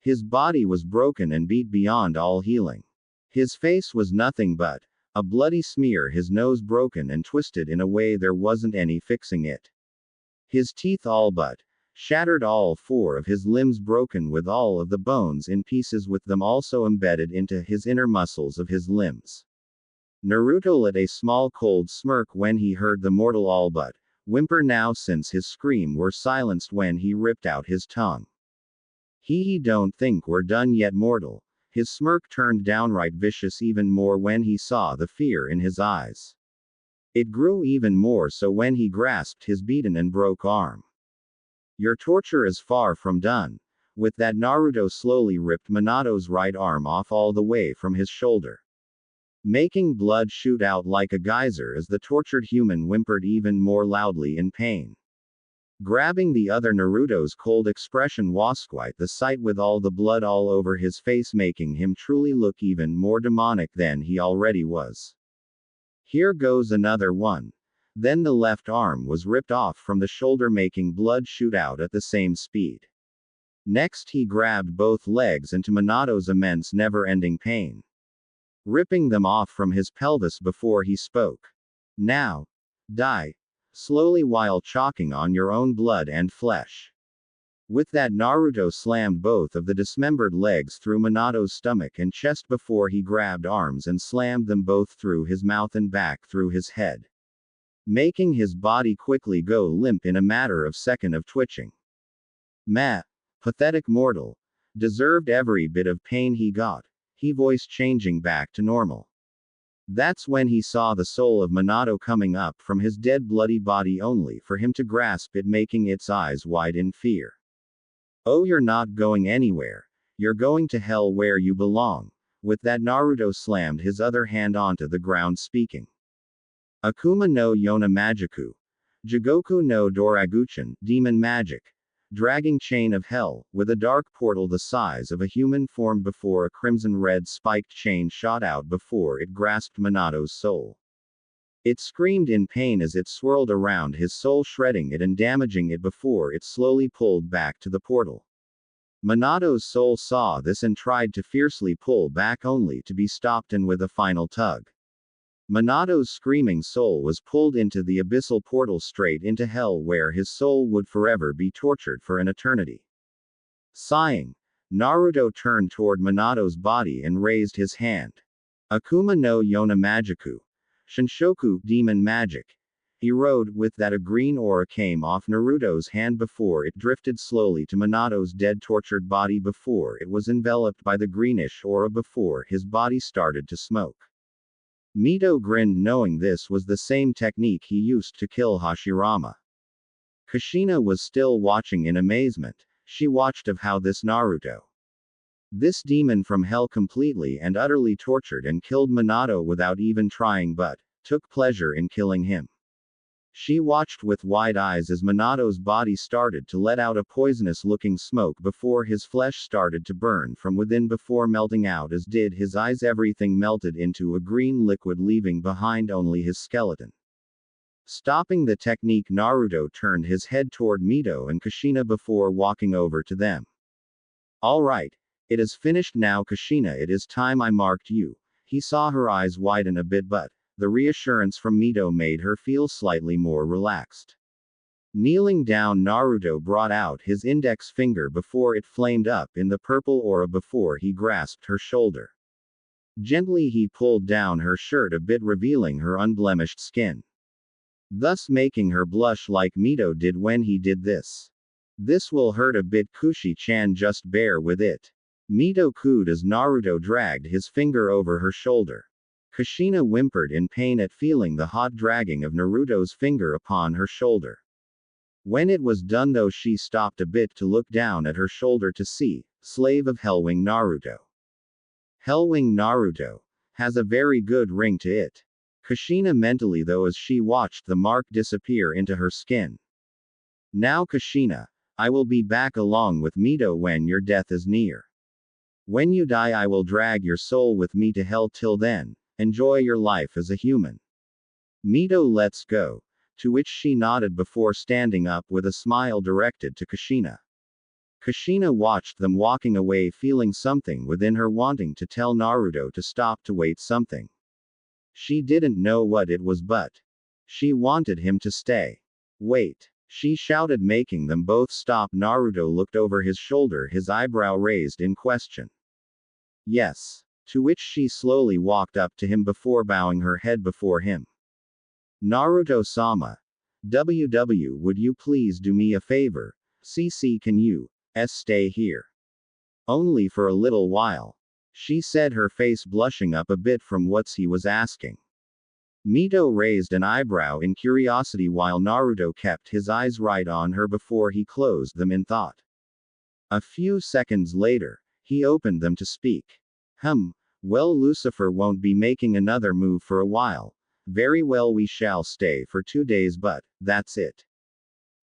S1: His body was broken and beat beyond all healing. His face was nothing but a bloody smear, his nose broken and twisted in a way there wasn't any fixing it. His teeth all but shattered, all 4 of his limbs broken with all of the bones in pieces, with them also embedded into his inner muscles of his limbs. Naruto let a small cold smirk when he heard the mortal all but whimper now, since his scream were silenced when he ripped out his tongue. He don't think we're done yet, mortal. His smirk turned downright vicious even more when he saw the fear in his eyes. It grew even more so when he grasped his beaten and broke arm. Your torture is far from done. With that, Naruto slowly ripped Minato's right arm off all the way from his shoulder, making blood shoot out like a geyser as the tortured human whimpered even more loudly in pain. Grabbing the other, Naruto's cold expression was quite the sight, with all the blood all over his face, making him truly look even more demonic than he already was. Here goes another one. Then the left arm was ripped off from the shoulder, making blood shoot out at the same speed. Next he grabbed both legs, and to Minato's immense never-ending pain, ripping them off from his pelvis before he spoke. Now, die slowly while choking on your own blood and flesh. With that, Naruto slammed both of the dismembered legs through Minato's stomach and chest before he grabbed arms and slammed them both through his mouth and back through his head, making his body quickly go limp in a matter of seconds of twitching. Meh. Pathetic mortal. Deserved every bit of pain he got. He voice changing back to normal. That's when he saw the soul of Minato coming up from his dead bloody body, only for him to grasp it, making its eyes wide in fear. Oh, you're not going anywhere. You're going to hell where you belong. With that, Naruto slammed his other hand onto the ground, speaking. Akuma no Yona Magiku. Jigoku no Doraguchin, demon magic. Dragging chain of hell, with a dark portal the size of a human formed before a crimson-red spiked chain shot out before it grasped Minato's soul. It screamed in pain as it swirled around his soul, shredding it and damaging it before it slowly pulled back to the portal. Minato's soul saw this and tried to fiercely pull back, only to be stopped, and with a final tug, Minato's screaming soul was pulled into the abyssal portal straight into hell, where his soul would forever be tortured for an eternity. Sighing, Naruto turned toward Minato's body and raised his hand. Akuma no Yona Magiku. Shinshoku, demon magic. He rode, with that a green aura came off Naruto's hand before it drifted slowly to Minato's dead tortured body before it was enveloped by the greenish aura before his body started to smoke. Mito grinned, knowing this was the same technique he used to kill Hashirama. Kushina was still watching in amazement. She watched of how this Naruto, this demon from hell, completely and utterly tortured and killed Minato without even trying, but took pleasure in killing him. She watched with wide eyes as Minato's body started to let out a poisonous-looking smoke before his flesh started to burn from within before melting out, as did his eyes. Everything melted into a green liquid, leaving behind only his skeleton. Stopping the technique, Naruto turned his head toward Mito and Kushina before walking over to them. All right. It is finished now, Kushina. It is time I marked you. He saw her eyes widen a bit, but the reassurance from Mito made her feel slightly more relaxed. Kneeling down, Naruto brought out his index finger before it flamed up in the purple aura before he grasped her shoulder. Gently he pulled down her shirt a bit, revealing her unblemished skin, thus making her blush like Mito did when he did this. This will hurt a bit, Kushi-chan, just bear with it. Mito cooed as Naruto dragged his finger over her shoulder. Kushina whimpered in pain at feeling the hot dragging of Naruto's finger upon her shoulder. When it was done, though, she stopped a bit to look down at her shoulder to see, slave of Hellwing Naruto. Hellwing Naruto has a very good ring to it. Kushina mentally, though, as she watched the mark disappear into her skin. Now, Kushina, I will be back along with Mito when your death is near. When you die, I will drag your soul with me to hell. Till then, enjoy your life as a human. Mito, let's go. To which she nodded before standing up with a smile directed to Kushina. Kushina watched them walking away, feeling something within her wanting to tell Naruto to stop, to wait something. She didn't know what it was, but she wanted him to stay. Wait. she shouted, making them both stop. Naruto looked over his shoulder, his eyebrow raised in question. Yes. To which she slowly walked up to him before bowing her head before him. Naruto-sama. Would you please do me a favor? CC, can you stay here? Only for a little while. She said, her face blushing up a bit from what he was asking. Mito raised an eyebrow in curiosity while Naruto kept his eyes right on her before he closed them in thought. A few seconds later, he opened them to speak. Well, Lucifer won't be making another move for a while. Very well, we shall stay for 2 days, but that's it.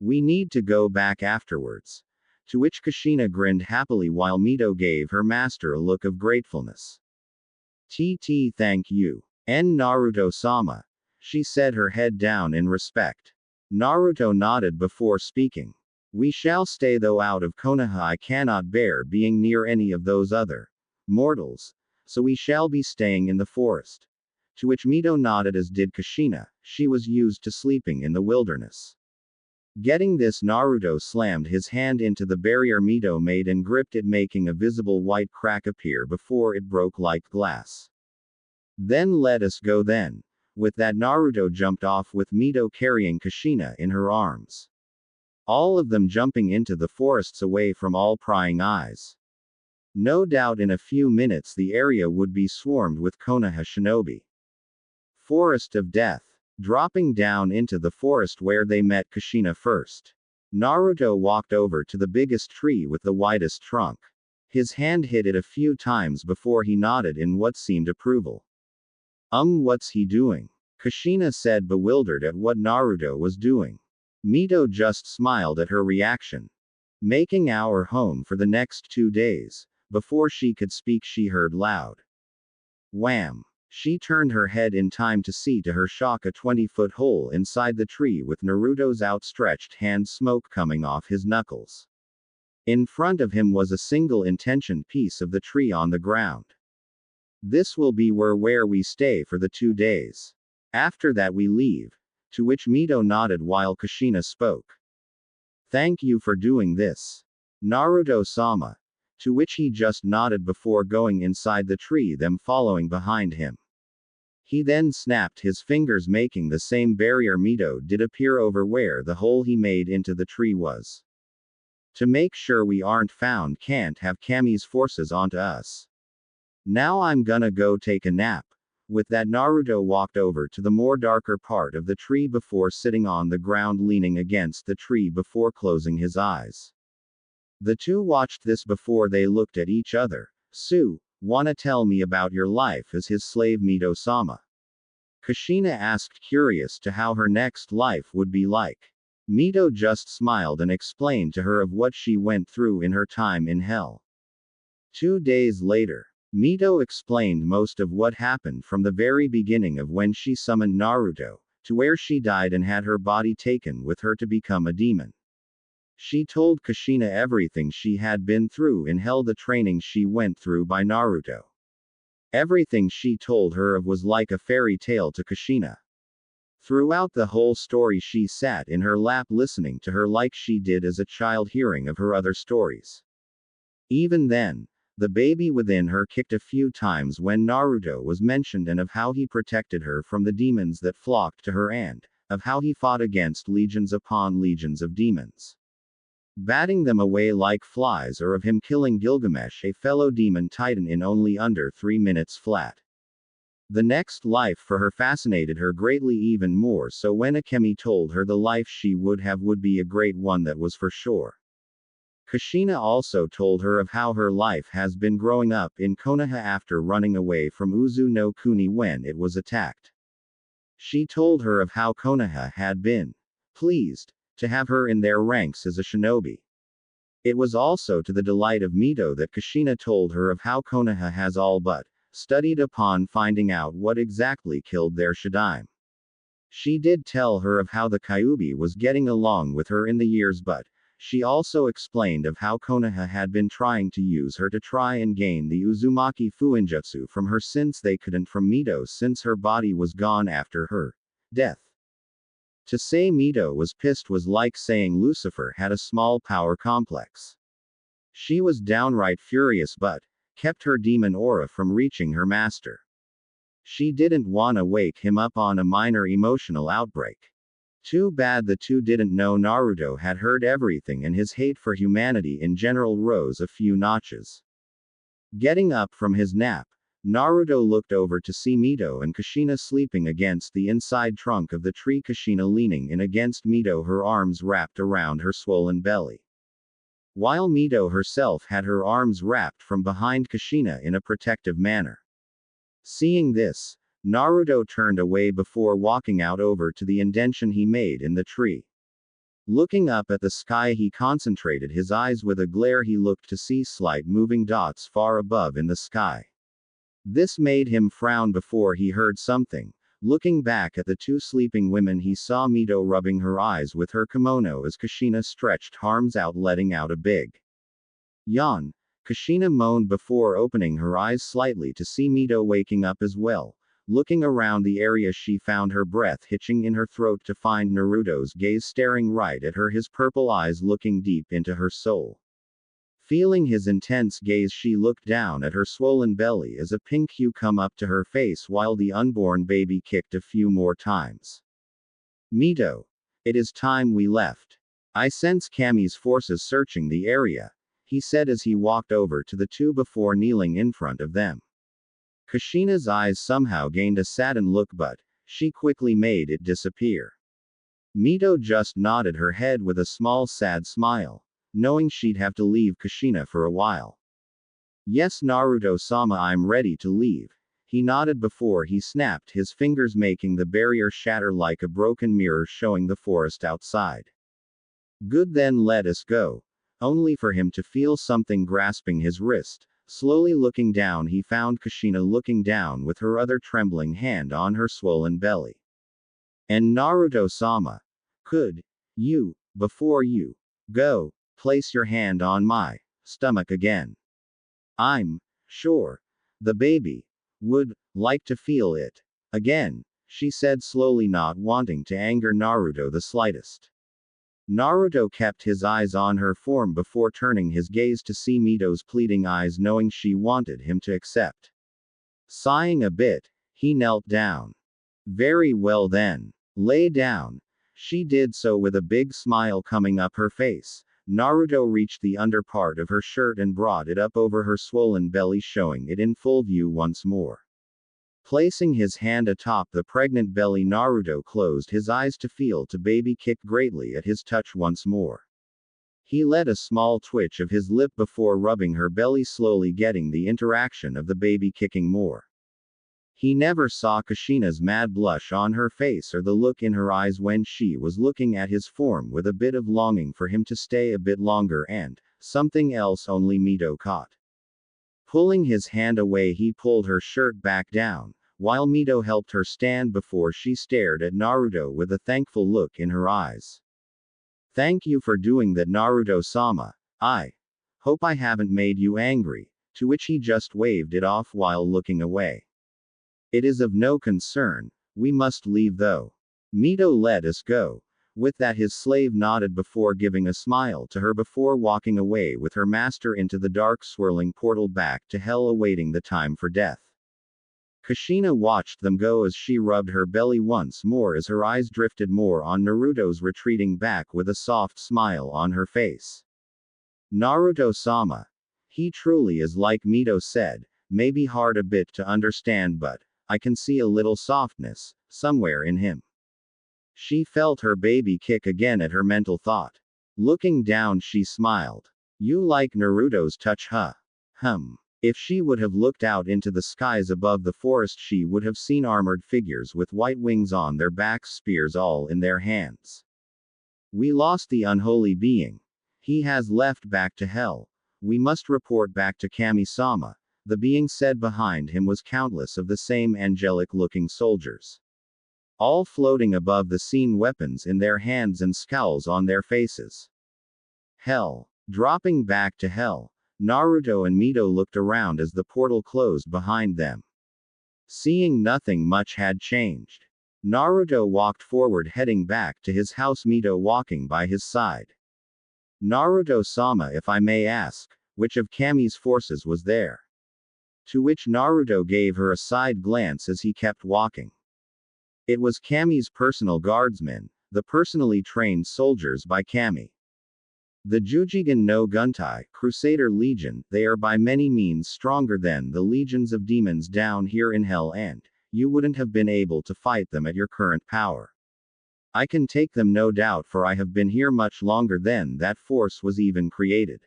S1: We need to go back afterwards. To which Kushina grinned happily while Mito gave her master a look of gratefulness. Thank you. Naruto-sama. She said, her head down in respect. Naruto nodded before speaking. We shall stay though out of Konoha. I cannot bear being near any of those other mortals. So we shall be staying in the forest. To which Mito nodded, as did Kushina. She was used to sleeping in the wilderness. Getting this, Naruto slammed his hand into the barrier Mito made and gripped it, making a visible white crack appear before it broke like glass. Then let us go then. With that, Naruto jumped off with Mito carrying Kushina in her arms. All of them jumping into the forests away from all prying eyes. No doubt in a few minutes the area would be swarmed with Konoha shinobi. Forest of Death. Dropping down into the forest where they met Kushina first. Naruto walked over to the biggest tree with the widest trunk. His hand hit it a few times before he nodded in what seemed approval. What's he doing? Kushina said, bewildered at what Naruto was doing. Mito just smiled at her reaction. Making our home for the next 2 days. Before she could speak, she heard loud wham. She turned her head in time to see, to her shock, a 20-foot hole inside the tree with Naruto's outstretched hand, smoke coming off his knuckles. In front of him was a single intentioned piece of the tree on the ground. This will be where we stay for the 2 days. After that we leave. To which Mito nodded while Kushina spoke. Thank you for doing this, Naruto-sama. To which he just nodded before going inside the tree, them following behind him. He then snapped his fingers, making the same barrier Mito did appear over where the hole he made into the tree was. To make sure we aren't found, can't have Kami's forces onto us. Now I'm gonna go take a nap. With that, Naruto walked over to the more darker part of the tree before sitting on the ground, leaning against the tree before closing his eyes. The two watched this before they looked at each other. Wanna tell me about your life as his slave, Mito-sama? Kushina asked, curious to how her next life would be like. Mito just smiled and explained to her of what she went through in her time in hell. 2 days later, Mito explained most of what happened from the very beginning of when she summoned Naruto, to where she died and had her body taken with her to become a demon. She told Kushina everything she had been through in hell, the training she went through by Naruto. Everything she told her of was like a fairy tale to Kushina. Throughout the whole story she sat in her lap listening to her like she did as a child hearing of her other stories. Even then, the baby within her kicked a few times when Naruto was mentioned, and of how he protected her from the demons that flocked to her, and of how he fought against legions upon legions of demons, batting them away like flies, or of him killing Gilgamesh, a fellow demon titan, in only under 3 minutes flat. The next life for her fascinated her greatly, even more so when Akemi told her the life she would have would be a great one, that was for sure. Kushina also told her of how her life has been growing up in Konoha after running away from Uzu no Kuni when it was attacked. She told her of how Konoha had been pleased to have her in their ranks as a shinobi. It was also to the delight of Mito that Kushina told her of how Konoha has all but studied upon finding out what exactly killed their Shadaime. She did tell her of how the Kyuubi was getting along with her in the years, but she also explained of how Konoha had been trying to use her to try and gain the Uzumaki Fuinjutsu from her, since they couldn't from Mito since her body was gone after her death. To say Mito was pissed was like saying Lucifer had a small power complex. She was downright furious but kept her demon aura from reaching her master. She didn't wanna wake him up on a minor emotional outbreak. Too bad the two didn't know Naruto had heard everything and his hate for humanity in general rose a few notches. Getting up from his nap, Naruto looked over to see Mito and Kushina sleeping against the inside trunk of the tree, Kushina leaning in against Mito, her arms wrapped around her swollen belly, while Mito herself had her arms wrapped from behind Kushina in a protective manner. Seeing this, Naruto turned away before walking out over to the indentation he made in the tree. Looking up at the sky, he concentrated his eyes with a glare. He looked to see slight moving dots far above in the sky. This made him frown before he heard something. Looking back at the two sleeping women, he saw Mito rubbing her eyes with her kimono as Kushina stretched arms out, letting out a big yawn. Kushina moaned before opening her eyes slightly to see Mito waking up as well. Looking around the area, she found her breath hitching in her throat to find Naruto's gaze staring right at her, his purple eyes looking deep into her soul. Feeling his intense gaze, she looked down at her swollen belly as a pink hue come up to her face while the unborn baby kicked a few more times. Mito. It is time we left. I sense Kami's forces searching the area, he said as he walked over to the two before kneeling in front of them. Kushina's eyes somehow gained a saddened look, but she quickly made it disappear. Mito just nodded her head with a small sad smile, knowing she'd have to leave Kushina for a while. Yes, Naruto-sama, I'm ready to leave. He nodded before he snapped his fingers, making the barrier shatter like a broken mirror showing the forest outside. Good, then let us go. Only for him to feel something grasping his wrist. Slowly looking down, he found Kushina looking down with her other trembling hand on her swollen belly. And Naruto-sama, could you, before you go, place your hand on my stomach again? I'm sure the baby would like to feel it again, she said slowly, not wanting to anger Naruto the slightest. Naruto kept his eyes on her form before turning his gaze to see Mito's pleading eyes, knowing she wanted him to accept. Sighing a bit, he knelt down. Very well then. Lay down. She did so with a big smile coming up her face. Naruto reached the under part of her shirt and brought it up over her swollen belly, showing it in full view once more. Placing his hand atop the pregnant belly, Naruto closed his eyes to feel the baby kick greatly at his touch once more. He let a small twitch of his lip before rubbing her belly, slowly getting the interaction of the baby kicking more. He never saw Kushina's mad blush on her face or the look in her eyes when she was looking at his form with a bit of longing for him to stay a bit longer, and something else only Mito caught. Pulling his hand away, he pulled her shirt back down, while Mito helped her stand before she stared at Naruto with a thankful look in her eyes. Thank you for doing that, Naruto-sama. I hope I haven't made you angry, to which he just waved it off while looking away. It is of no concern, we must leave though. Mito, let us go. With that, his slave nodded before giving a smile to her before walking away with her master into the dark swirling portal back to hell, awaiting the time for death. Kushina watched them go as she rubbed her belly once more as her eyes drifted more on Naruto's, retreating back with a soft smile on her face. Naruto-sama. He truly is, like Mito said, maybe hard a bit to understand, but I can see a little softness somewhere in him. She felt her baby kick again at her mental thought. Looking down, she smiled. You like Naruto's touch, huh? If she would have looked out into the skies above the forest, she would have seen armored figures with white wings on their backs, spears all in their hands. We lost the unholy being. He has left back to hell. We must report back to Kami-sama. The being said. Behind him was countless of the same angelic-looking soldiers, all floating above the scene, weapons in their hands and scowls on their faces. Hell. Dropping back to hell. Naruto and Mito looked around as the portal closed behind them. Seeing nothing much had changed. Naruto walked forward heading back to his house, Mito walking by his side. Naruto-sama, if I may ask, which of Kami's forces was there? To which Naruto gave her a side glance as he kept walking. It was Kami's personal guardsmen, the personally trained soldiers by Kami. The Jujigen no Guntai, Crusader Legion, they are by many means stronger than the legions of demons down here in hell, and you wouldn't have been able to fight them at your current power. I can take them no doubt, for I have been here much longer than that force was even created.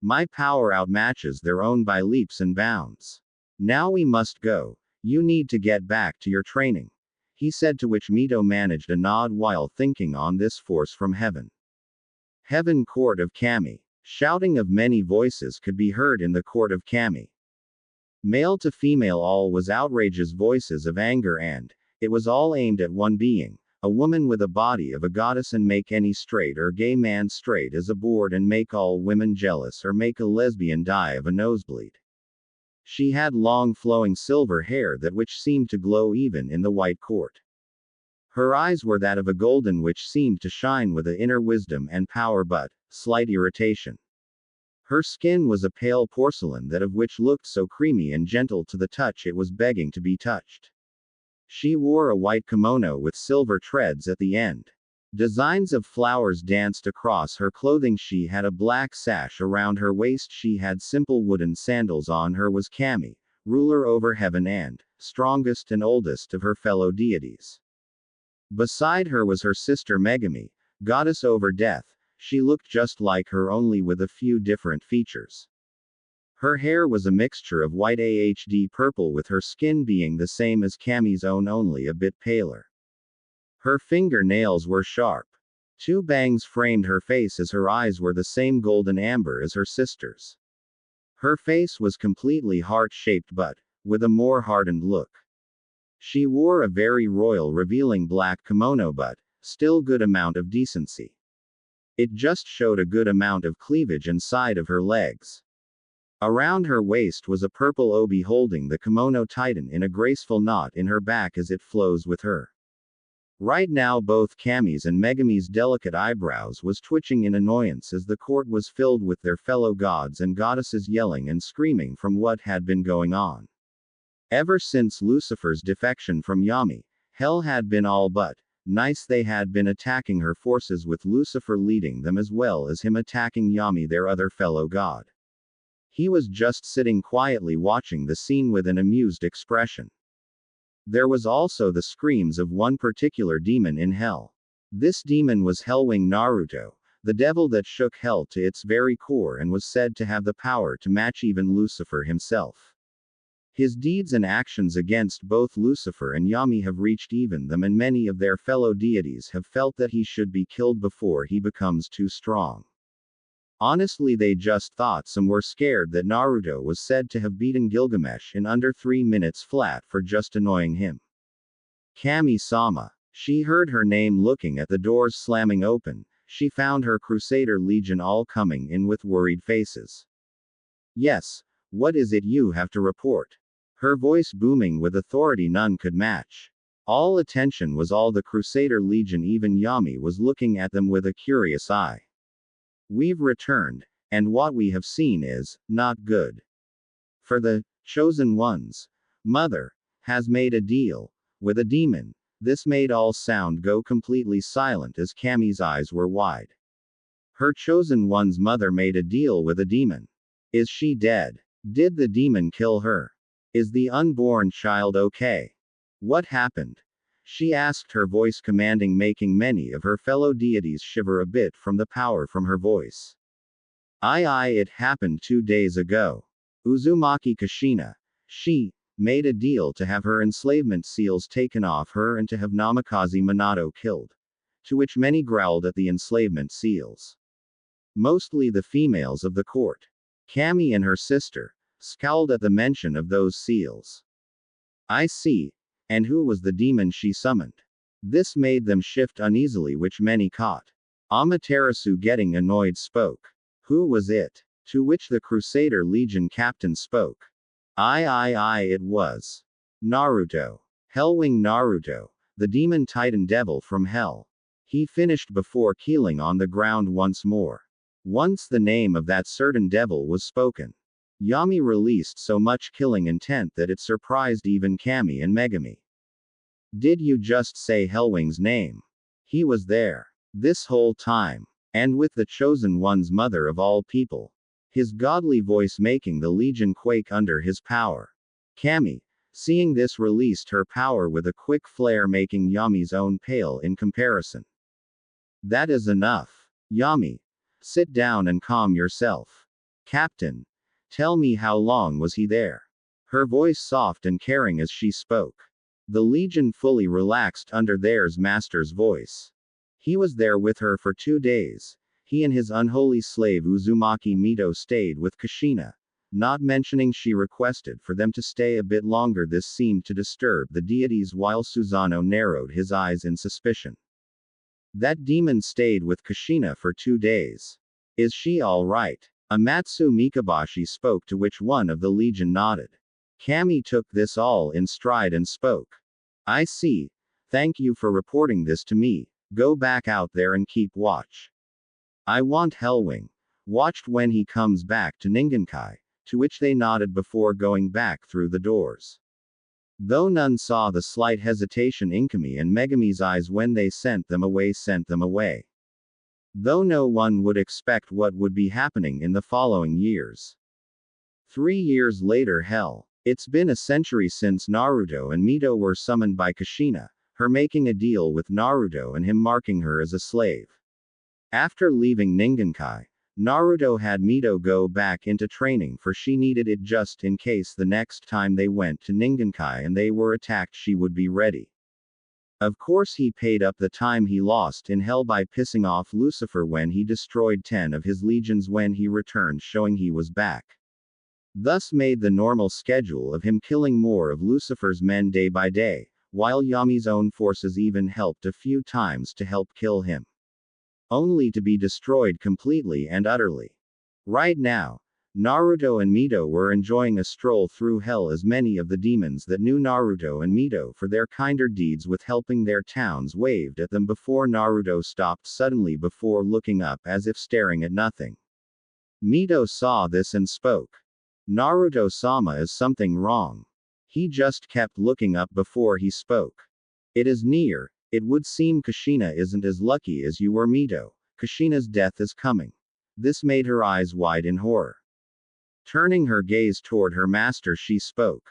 S1: My power outmatches their own by leaps and bounds. Now we must go. You need to get back to your training, he said, to which Mito managed a nod while thinking on this force from heaven. Heaven Court of Kami. Shouting of many voices could be heard in the court of Kami. Male to female, all was outrageous voices of anger, and it was all aimed at one being, a woman with a body of a goddess, and make any straight or gay man straight as a board, and make all women jealous, or make a lesbian die of a nosebleed. She had long flowing silver hair that which seemed to glow even in the white court. Her eyes were that of a golden which seemed to shine with a inner wisdom and power but slight irritation. Her skin was a pale porcelain that of which looked so creamy and gentle to the touch it was begging to be touched. She wore a white kimono with silver treads at the end. Designs of flowers danced across her clothing. She had a black sash around her waist. She had simple wooden sandals on. Her was Kami, ruler over heaven and strongest and oldest of her fellow deities. Beside her was her sister Megami, goddess over death. She looked just like her, only with a few different features. Her hair was a mixture of white and purple, with her skin being the same as Kami's own, only a bit paler. Her fingernails were sharp. Two bangs framed her face, as her eyes were the same golden amber as her sister's. Her face was completely heart-shaped but with a more hardened look. She wore a very royal revealing black kimono, but still good amount of decency. It just showed a good amount of cleavage and side of her legs. Around her waist was a purple obi holding the kimono tighten in a graceful knot in her back as it flows with her. Right now both Kami's and Megami's delicate eyebrows was twitching in annoyance as the court was filled with their fellow gods and goddesses yelling and screaming from what had been going on. Ever since Lucifer's defection from Yami, hell had been all but nice. They had been attacking her forces, with Lucifer leading them as well as him attacking Yami, their other fellow god. He was just sitting quietly watching the scene with an amused expression. There was also the screams of one particular demon in hell. This demon was Hellwing Naruto, the devil that shook hell to its very core and was said to have the power to match even Lucifer himself. His deeds and actions against both Lucifer and Yami have reached even them, and many of their fellow deities have felt that he should be killed before he becomes too strong. Honestly, they just thought some were scared that Naruto was said to have beaten Gilgamesh in under 3 minutes flat for just annoying him. Kami-sama. She heard her name looking at the doors slamming open. She found her Crusader Legion all coming in with worried faces. Yes, what is it you have to report? Her voice booming with authority none could match. All attention was all the Crusader Legion. Even Yami was looking at them with a curious eye. We've returned, and what we have seen is not good. For the chosen ones, Mother has made a deal with a demon. This made all sound go completely silent as Kami's eyes were wide. Her chosen one's mother made a deal with a demon. Is she dead? Did the demon kill her? Is the unborn child okay? What happened? She asked, her voice commanding, making many of her fellow deities shiver a bit from the power from her voice. It happened 2 days ago. Uzumaki Kushina. She made a deal to have her enslavement seals taken off her and to have Namikaze Minato killed. To which many growled at the enslavement seals. Mostly the females of the court. Kami and her sister scowled at the mention of those seals. I see. And who was the demon she summoned? This made them shift uneasily, which many caught. Amaterasu, getting annoyed, spoke. Who was it? To which the Crusader Legion captain spoke. It was Naruto. Hellwing Naruto, the demon titan devil from hell. He finished before keeling on the ground once more. Once the name of that certain devil was spoken, Yami released so much killing intent that it surprised even Kami and Megami. Did you just say Hellwing's name? He was there this whole time, and with the chosen one's mother of all people. His godly voice making the legion quake under his power. Kami, seeing this, released her power with a quick flare, making Yami's own pale in comparison. That is enough. Yami, sit down and calm yourself. Captain, tell me, how long was he there? Her voice soft and caring as she spoke. The legion fully relaxed under their master's voice. He was there with her for 2 days. He and his unholy slave Uzumaki Mito stayed with Kushina, not mentioning she requested for them to stay a bit longer. This seemed to disturb the deities, while Susanoo narrowed his eyes in suspicion. That demon stayed with Kushina for 2 days. Is she all right? Amatsu Mikabashi spoke, to which one of the legion nodded. Kami took this all in stride and spoke. I see. Thank you for reporting this to me. Go back out there and keep watch. I want Hellwing watched when he comes back to Ningenkai, to which they nodded before going back through the doors. Though none saw the slight hesitation in Kami and Megami's eyes when they sent them away. Though no one would expect what would be happening in the following years. 3 years later. Hell. It's been a century since Naruto and Mito were summoned by Kushina, her making a deal with Naruto and him marking her as a slave. After leaving Ningenkai, Naruto had Mito go back into training, for she needed it just in case the next time they went to Ningenkai and they were attacked she would be ready. Of course he paid up the time he lost in hell by pissing off Lucifer when he destroyed 10 of his legions when he returned, showing he was back. Thus made the normal schedule of him killing more of Lucifer's men day by day, while Yami's own forces even helped a few times to help kill him. Only to be destroyed completely and utterly. Right now, Naruto and Mito were enjoying a stroll through hell, as many of the demons that knew Naruto and Mito for their kinder deeds with helping their towns waved at them before Naruto stopped suddenly before looking up as if staring at nothing. Mito saw this and spoke. Naruto-sama, is something wrong? He just kept looking up before he spoke. It is near. It would seem Kushina isn't as lucky as you were, Mito. Kushina's death is coming. This made her eyes wide in horror. Turning her gaze toward her master, she spoke.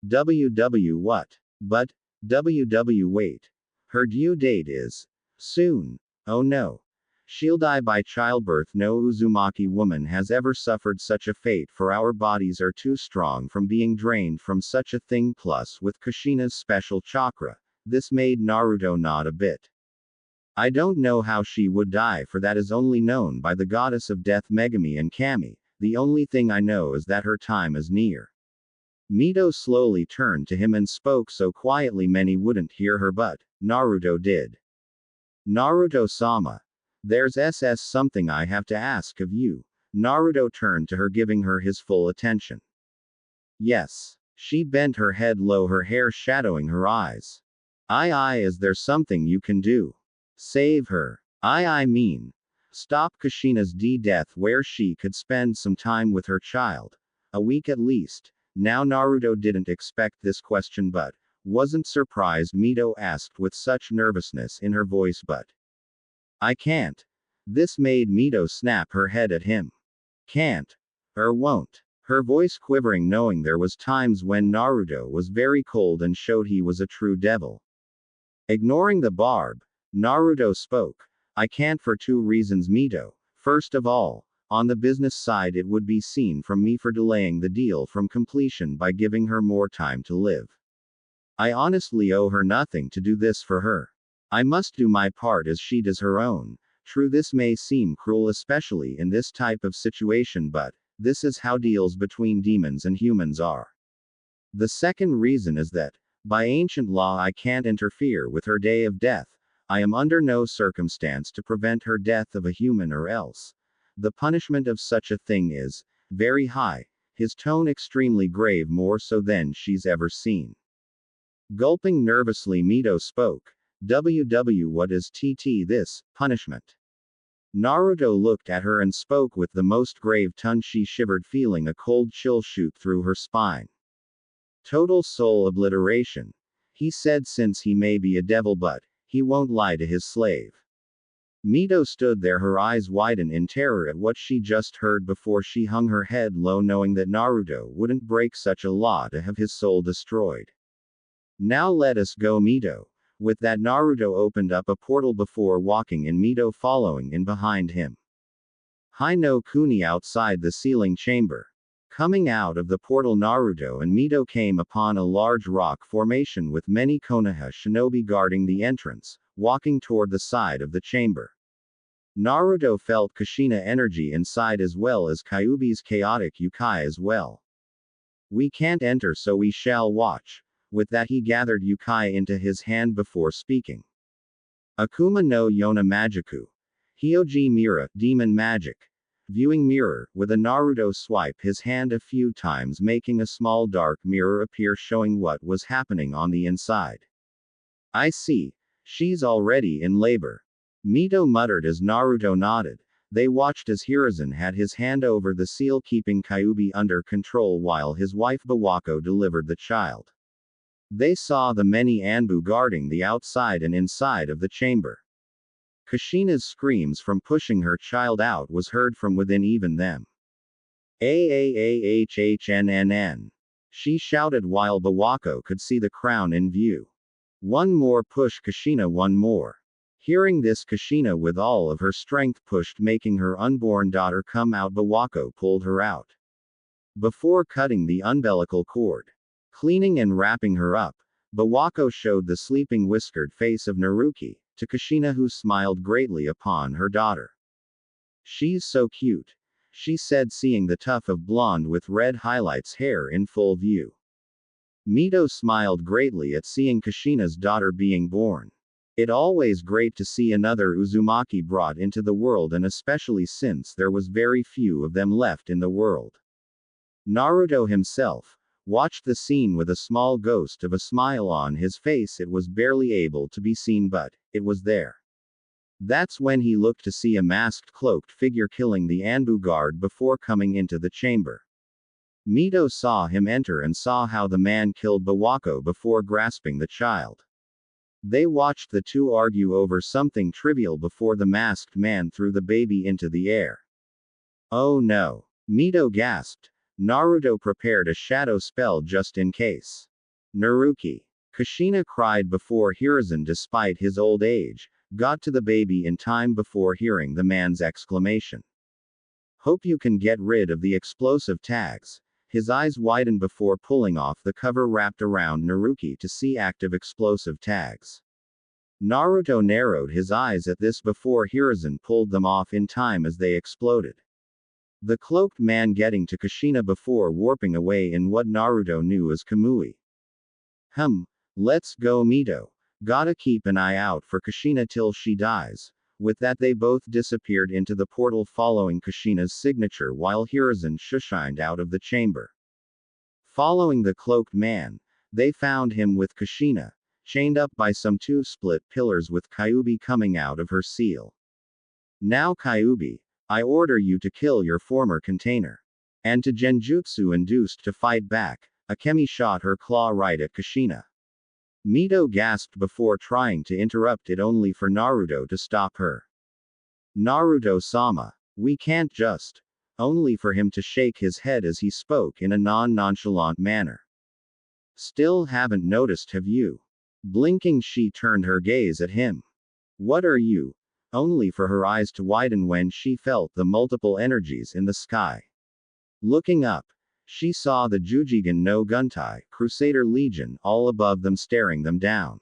S1: WW what? But, WW wait. Her due date is soon. Oh no. She'll die by childbirth. No Uzumaki woman has ever suffered such a fate, for our bodies are too strong from being drained from such a thing, plus with Kushina's special chakra. This made Naruto nod a bit. I don't know how she would die, for that is only known by the goddess of death Megami and Kami. The only thing I know is that her time is near. Mito slowly turned to him and spoke so quietly many wouldn't hear her, but Naruto did. Naruto-sama. There's something I have to ask of you. Naruto turned to her, giving her his full attention. Yes. She bent her head low, her hair shadowing her eyes. Is there something you can do? Save her. I mean, stop Kushina's death, where she could spend some time with her child. A week at least. Now Naruto didn't expect this question, but wasn't surprised Mito asked with such nervousness in her voice, but I can't. This made Mito snap her head at him. Can't. Or won't. Her voice quivering, knowing there was times when Naruto was very cold and showed he was a true devil. Ignoring the barb, Naruto spoke. I can't for 2 reasons, Mito. First of all, on the business side, it would be seen from me for delaying the deal from completion by giving her more time to live. I honestly owe her nothing to do this for her. I must do my part as she does her own. True, this may seem cruel, especially in this type of situation, but this is how deals between demons and humans are. The second reason is that, by ancient law, I can't interfere with her day of death. I am under no circumstance to prevent her death of a human, or else the punishment of such a thing is very high. His tone extremely grave, more so than she's ever seen. Gulping nervously, Mito spoke. What is this, punishment? Naruto looked at her and spoke with the most grave tone. She shivered, feeling a cold chill shoot through her spine. Total soul obliteration. He said, since he may be a devil, but he won't lie to his slave. Mito stood there, her eyes widen in terror at what she just heard before she hung her head low, knowing that Naruto wouldn't break such a law to have his soul destroyed. Now let us go, Mito. With that, Naruto opened up a portal before walking in, Mito following in behind him. Hi no Kuni outside the ceiling chamber. Coming out of the portal, Naruto and Mito came upon a large rock formation with many Konoha shinobi guarding the entrance, walking toward the side of the chamber. Naruto felt Kushina energy inside as well as Kyuubi's chaotic Yukai as well. We can't enter, so we shall watch. With that, he gathered Yukai into his hand before speaking. Akuma no Yona Magiku. Hyoji Mira, Demon Magic. Viewing mirror, with a Naruto swipe his hand a few times, making a small dark mirror appear showing what was happening on the inside. I see. She's already in labor. Mito muttered as Naruto nodded. They watched as Hiruzen had his hand over the seal, keeping Kyuubi under control while his wife Bawako delivered the child. They saw the many Anbu guarding the outside and inside of the chamber. Kushina's screams from pushing her child out was heard from within even them. Aahhnn. She shouted while Bawako could see the crown in view. One more push, Kushina, one more. Hearing this, Kushina with all of her strength pushed, making her unborn daughter come out. Bawako pulled her out before cutting the umbilical cord. Cleaning and wrapping her up, Bawako showed the sleeping whiskered face of Naruki to Kushina, who smiled greatly upon her daughter. She's so cute, she said, seeing the tuft of blonde with red highlights hair in full view. Mito smiled greatly at seeing Kushina's daughter being born. It always great to see another Uzumaki brought into the world, and especially since there was very few of them left in the world. Naruto himself watched the scene with a small ghost of a smile on his face. It was barely able to be seen, but it was there. That's when he looked to see a masked, cloaked figure killing the Anbu guard before coming into the chamber. Mito saw him enter and saw how the man killed Bawako before grasping the child. They watched the two argue over something trivial before the masked man threw the baby into the air. Oh no! Mito gasped. Naruto prepared a shadow spell just in case. Naruki. Kushina cried before Hiruzen, despite his old age, got to the baby in time before hearing the man's exclamation. Hope you can get rid of the explosive tags. His eyes widened before pulling off the cover wrapped around Naruki to see active explosive tags. Naruto narrowed his eyes at this before Hiruzen pulled them off in time as they exploded. The cloaked man getting to Kushina before warping away in what Naruto knew as Kamui. Let's go, Mito. Gotta keep an eye out for Kushina till she dies. With that, they both disappeared into the portal following Kushina's signature while Hiruzen shushined out of the chamber. Following the cloaked man, they found him with Kushina, chained up by some two split pillars with Kyuubi coming out of her seal. Now Kyuubi, I order you to kill your former container. And to Genjutsu induced to fight back, Akemi shot her claw right at Kushina. Mito gasped before trying to interrupt it, only for Naruto to stop her. Naruto-sama. We can't just. Only for him to shake his head as he spoke in a non-nonchalant manner. Still haven't noticed, have you? Blinking, she turned her gaze at him. What are you? Only for her eyes to widen when she felt the multiple energies in the sky. Looking up, she saw the Jujigen no Guntai, Crusader Legion, all above them staring them down.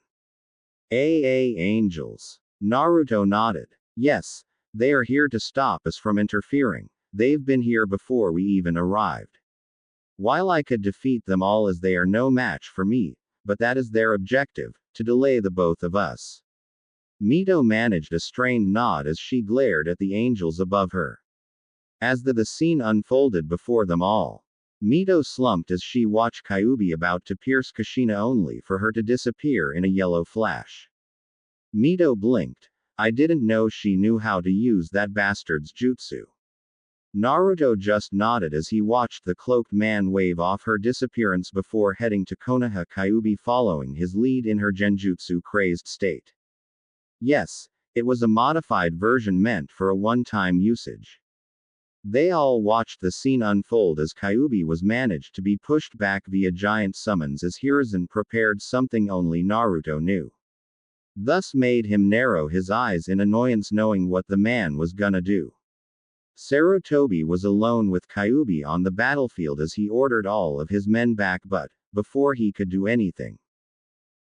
S1: Angels. Naruto nodded. Yes, they are here to stop us from interfering. They've been here before we even arrived. While I could defeat them all as they are no match for me, but that is their objective, to delay the both of us. Mito managed a strained nod as she glared at the angels above her. As the scene unfolded before them all. Mito slumped as she watched Kyuubi about to pierce Kushina only for her to disappear in a yellow flash. Mito blinked. I didn't know she knew how to use that bastard's jutsu. Naruto just nodded as he watched the cloaked man wave off her disappearance before heading to Konoha, Kyuubi following his lead in her genjutsu crazed state. Yes, it was a modified version meant for a one-time usage. They all watched the scene unfold as Kyuubi was managed to be pushed back via giant summons as Hiruzen prepared something only Naruto knew. Thus made him narrow his eyes in annoyance knowing what the man was gonna do. Sarutobi was alone with Kyuubi on the battlefield as he ordered all of his men back, but, before he could do anything,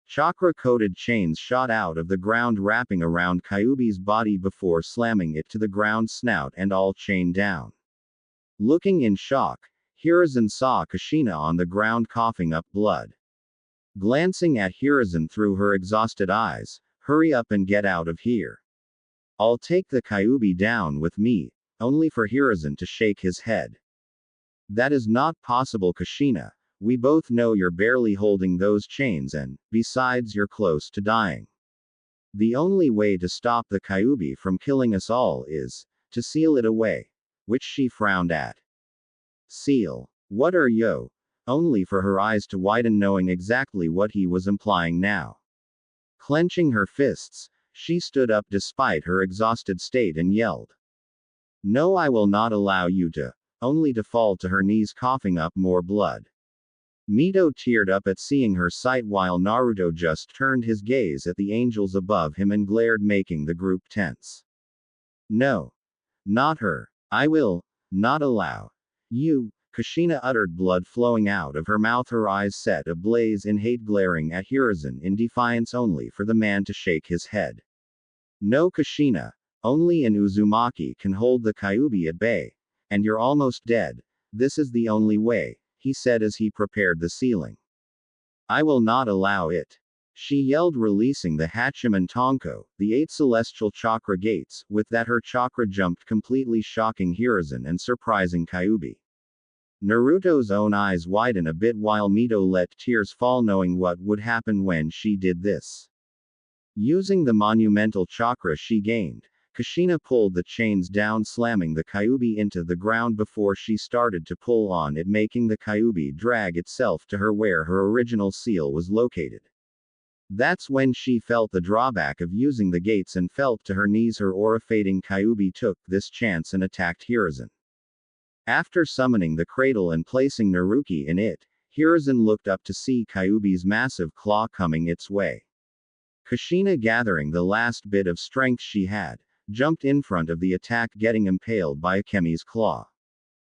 S1: chakra-coated chains shot out of the ground wrapping around Kyuubi's body before slamming it to the ground, snout and all chained down. Looking in shock, Hiruzen saw Kushina on the ground coughing up blood. Glancing at Hiruzen through her exhausted eyes, hurry up and get out of here. I'll take the Kyuubi down with me, only for Hiruzen to shake his head. That is not possible, Kushina. We both know you're barely holding those chains and, besides, you're close to dying. The only way to stop the Kyuubi from killing us all is to seal it away. Which she frowned at. Seal. What are yo? Only for her eyes to widen knowing exactly what he was implying now. Clenching her fists, she stood up despite her exhausted state and yelled. No, I will not allow you to, only to fall to her knees coughing up more blood. Mito teared up at seeing her sight while Naruto just turned his gaze at the angels above him and glared, making the group tense. No. Not her. I will not allow you, Kushina uttered, blood flowing out of her mouth, her eyes set ablaze in hate, glaring at Hiruzen in defiance only for the man to shake his head. No, Kushina. Only an Uzumaki can hold the Kyuubi at bay. And you're almost dead. This is the only way, he said as he prepared the sealing. I will not allow it. She yelled, releasing the Hachiman Tonko, the 8 celestial chakra gates. With that, her chakra jumped completely, shocking Hiruzen and surprising Kyuubi. Naruto's own eyes widened a bit while Mito let tears fall knowing what would happen when she did this. Using the monumental chakra she gained, Kushina pulled the chains down, slamming the Kyuubi into the ground before she started to pull on it, making the Kyuubi drag itself to her where her original seal was located. That's when she felt the drawback of using the gates and fell to her knees. Her aura fading, Kyuubi took this chance and attacked Hiruzen. After summoning the cradle and placing Naruki in it, Hiruzen looked up to see Kyuubi's massive claw coming its way. Kushina, gathering the last bit of strength she had, jumped in front of the attack, getting impaled by Akemi's claw.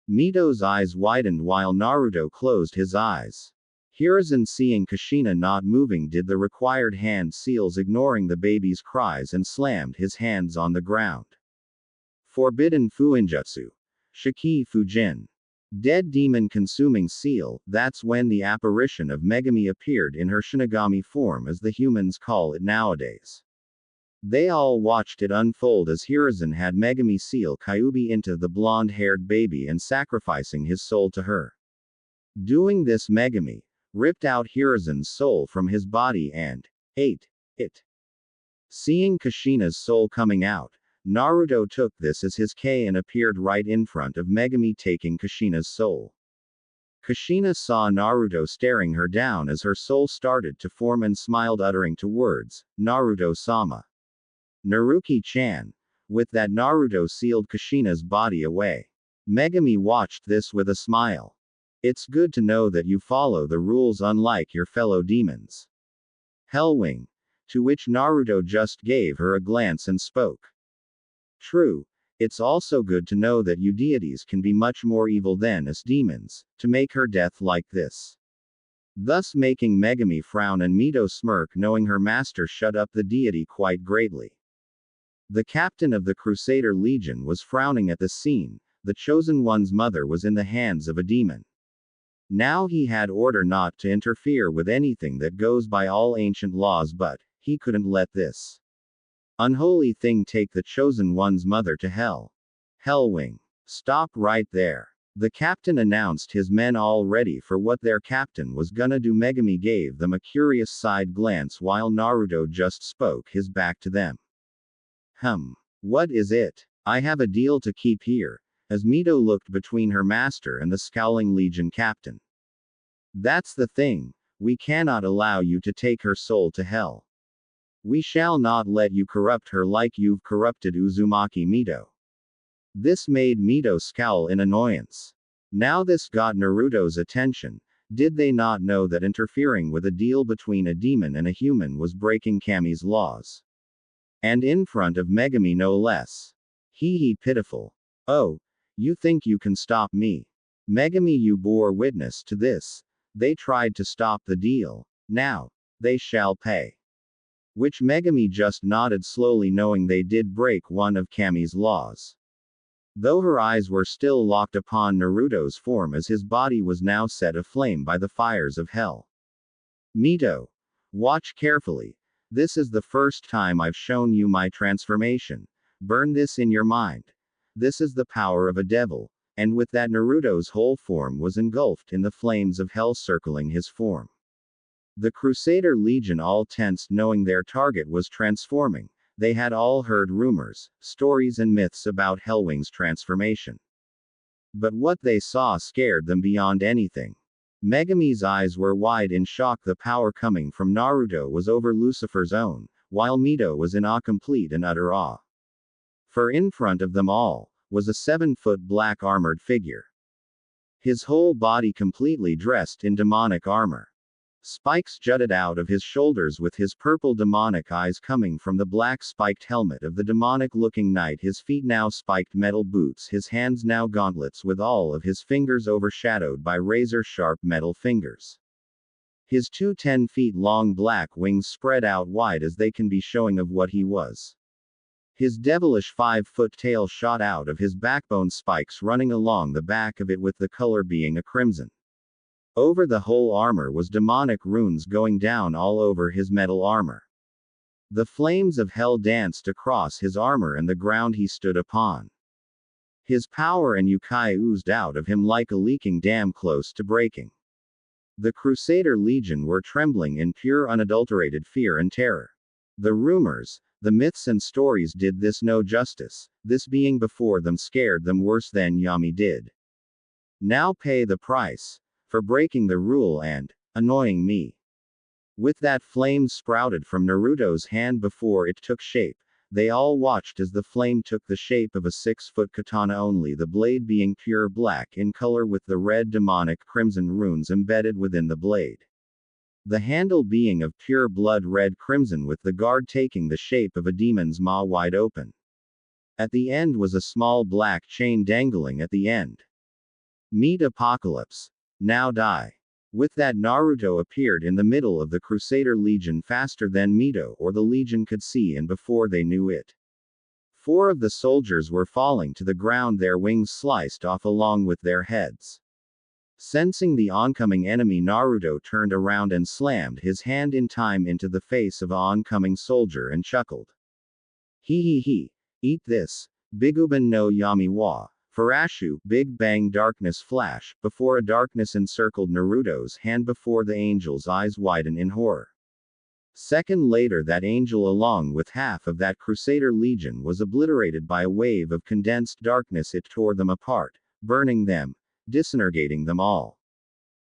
S1: Mito's eyes widened while Naruto closed his eyes. Hiruzen, seeing Kushina not moving, did the required hand seals, ignoring the baby's cries, and slammed his hands on the ground. Forbidden Fuinjutsu. Shiki Fujin. Dead demon consuming seal. That's when the apparition of Megami appeared in her Shinigami form, as the humans call it nowadays. They all watched it unfold as Hiruzen had Megami seal Kyuubi into the blonde-haired baby and sacrificing his soul to her. Doing this, Megami ripped out Hiruzen's soul from his body and ate it. Seeing Kushina's soul coming out, Naruto took this as his K and appeared right in front of Megami, taking Kushina's soul. Kushina saw Naruto staring her down as her soul started to form and smiled, uttering two words, Naruto-sama. Naruki-chan. With that, Naruto sealed Kushina's body away. Megami watched this with a smile. It's good to know that you follow the rules unlike your fellow demons. Hellwing. To which Naruto just gave her a glance and spoke. True. It's also good to know that you deities can be much more evil than us demons, to make her death like this. Thus making Megami frown and Mito smirk, knowing her master shut up the deity quite greatly. The captain of the Crusader Legion was frowning at the scene. The Chosen One's mother was in the hands of a demon. Now he had order not to interfere with anything that goes by all ancient laws, but he couldn't let this unholy thing take the Chosen One's mother to hell. Hellwing. Stop right there. The captain announced his men all ready for what their captain was gonna do. Megami gave them a curious side glance while Naruto just spoke his back to them. What is it? I have a deal to keep here, as Mito looked between her master and the scowling Legion captain. That's the thing, we cannot allow you to take her soul to hell. We shall not let you corrupt her like you've corrupted Uzumaki Mito. This made Mito scowl in annoyance. Now this got Naruto's attention. Did they not know that interfering with a deal between a demon and a human was breaking Kami's laws? And in front of Megami no less. Hee pitiful. Oh, you think you can stop me? Megami, you bore witness to this. They tried to stop the deal. Now, they shall pay. Which Megami just nodded slowly, knowing they did break one of Kami's laws. Though her eyes were still locked upon Naruto's form as his body was now set aflame by the fires of hell. Mito, watch carefully. This is the first time I've shown you my transformation. Burn this in your mind. This is the power of a devil. And with that, Naruto's whole form was engulfed in the flames of hell circling his form. The Crusader Legion all tensed, knowing their target was transforming. They had all heard rumors, stories and myths about Hellwing's transformation. But what they saw scared them beyond anything. Megami's eyes were wide in shock. The power coming from Naruto was over Lucifer's own, while Mito was in complete and utter awe. For in front of them all was a 7-foot black armored figure. His whole body completely dressed in demonic armor. Spikes jutted out of his shoulders with his purple demonic eyes coming from the black spiked helmet of the demonic-looking knight. His feet now spiked metal boots, his hands now gauntlets with all of his fingers overshadowed by razor-sharp metal fingers. His 2 10-feet-long black wings spread out wide as they can be showing of what he was. His devilish 5-foot tail shot out of his backbone, spikes running along the back of it with the color being a crimson. Over the whole armor was demonic runes going down all over his metal armor. The flames of hell danced across his armor and the ground he stood upon. His power and yokai oozed out of him like a leaking dam close to breaking. The Crusader Legion were trembling in pure unadulterated fear and terror. The rumors, the myths and stories did this no justice. This being before them scared them worse than Yami did. Now pay the price for breaking the rule and annoying me. With that, flame sprouted from Naruto's hand before it took shape. They all watched as the flame took the shape of a 6-foot katana, only the blade being pure black in color with the red demonic crimson runes embedded within the blade. The handle being of pure blood red crimson with the guard taking the shape of a demon's maw wide open. At the end was a small black chain dangling at the end. Meet Apocalypse. Now die. With that, Naruto appeared in the middle of the Crusader Legion faster than Mito or the Legion could see, and before they knew it, 4 of the soldiers were falling to the ground, their wings sliced off along with their heads. Sensing the oncoming enemy, Naruto turned around and slammed his hand in time into the face of an oncoming soldier and chuckled. He, eat this. Biguban no Yami wa. Farashu, Big Bang darkness flash, before a darkness encircled Naruto's hand before the angel's eyes widen in horror. Second later, that angel along with half of that Crusader Legion was obliterated by a wave of condensed darkness. It tore them apart, burning them, disintegrating them all.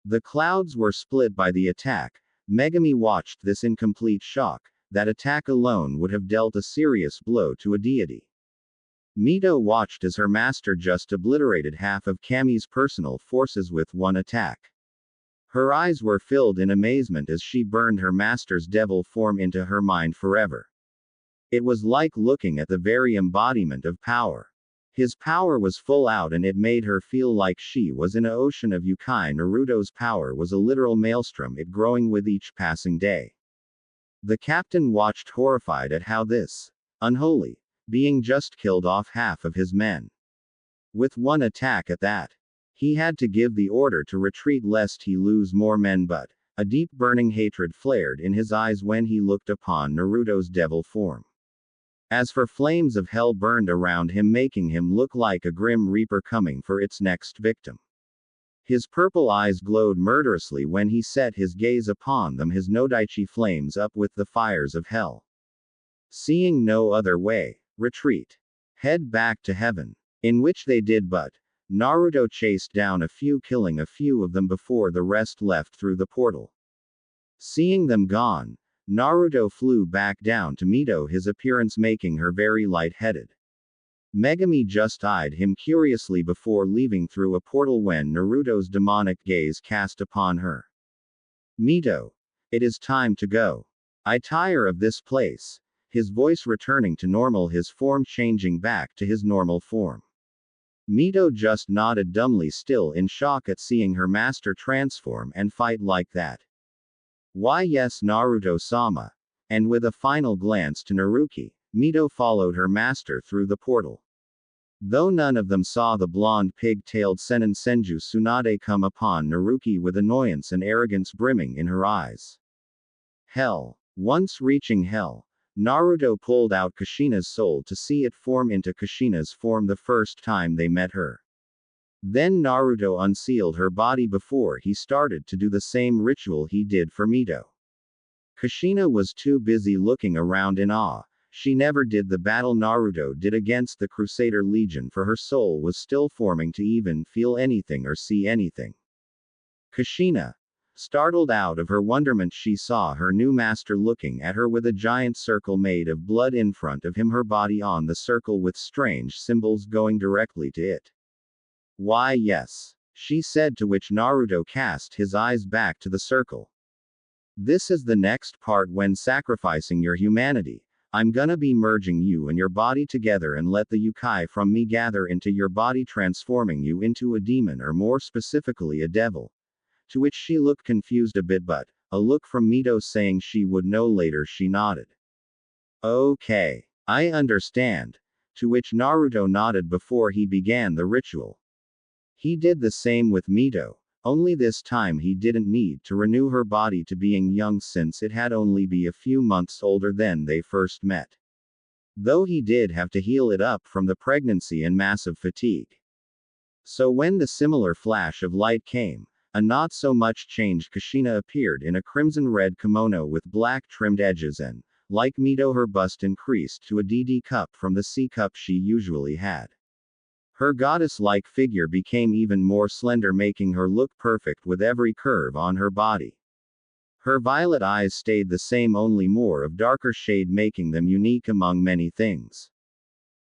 S1: The clouds were split by the attack. Megami watched this in complete shock. That attack alone would have dealt a serious blow to a deity. Mito watched as her master just obliterated half of Kami's personal forces with one attack. Her eyes were filled in amazement as she burned her master's devil form into her mind forever. It was like looking at the very embodiment of power. His power was full out and it made her feel like she was in an ocean of yokai. Naruto's power was a literal maelstrom, it growing with each passing day. The captain watched horrified at how this unholy being just killed off half of his men. With one attack at that. He had to give the order to retreat lest he lose more men, but a deep burning hatred flared in his eyes when he looked upon Naruto's devil form. As for flames of hell burned around him, making him look like a grim reaper coming for its next victim. His purple eyes glowed murderously when he set his gaze upon them, his Nodaichi flames up with the fires of hell. Seeing no other way, retreat. Head back to heaven. In which they did, but Naruto chased down a few, killing a few of them before the rest left through the portal. Seeing them gone, Naruto flew back down to Mito, his appearance making her very light-headed. Megumi just eyed him curiously before leaving through a portal when Naruto's demonic gaze cast upon her. Mito. It is time to go. I tire of this place. His voice returning to normal, his form changing back to his normal form. Mito just nodded dumbly, still in shock at seeing her master transform and fight like that. Why yes, Naruto-sama. And with a final glance to Naruki, Mito followed her master through the portal. Though none of them saw the blonde pig-tailed Senin Senju Tsunade come upon Naruki with annoyance and arrogance brimming in her eyes. Hell. Once reaching hell, Naruto pulled out Kushina's soul to see it form into Kushina's form the first time they met her. Then Naruto unsealed her body before he started to do the same ritual he did for Mito. Kushina was too busy looking around in awe. She never did the battle Naruto did against the Crusader Legion, for her soul was still forming to even feel anything or see anything. Kushina. Startled out of her wonderment, she saw her new master looking at her with a giant circle made of blood in front of him, her body on the circle with strange symbols going directly to it. Why yes, she said, to which Naruto cast his eyes back to the circle. This is the next part. When sacrificing your humanity, I'm gonna be merging you and your body together and let the yokai from me gather into your body, transforming you into a demon, or more specifically a devil. To which she looked confused a bit, but a look from Mito saying she would know later, she nodded. Okay, I understand. To which Naruto nodded before he began the ritual. He did the same with Mito, only this time he didn't need to renew her body to being young, since it had only been a few months older than they first met. Though he did have to heal it up from the pregnancy and massive fatigue. So when the similar flash of light came, a not so much changed Kushina appeared in a crimson-red kimono with black trimmed edges, and, like Mito, her bust increased to a DD cup from the C cup she usually had. Her goddess-like figure became even more slender, making her look perfect with every curve on her body. Her violet eyes stayed the same, only more of darker shade, making them unique among many things.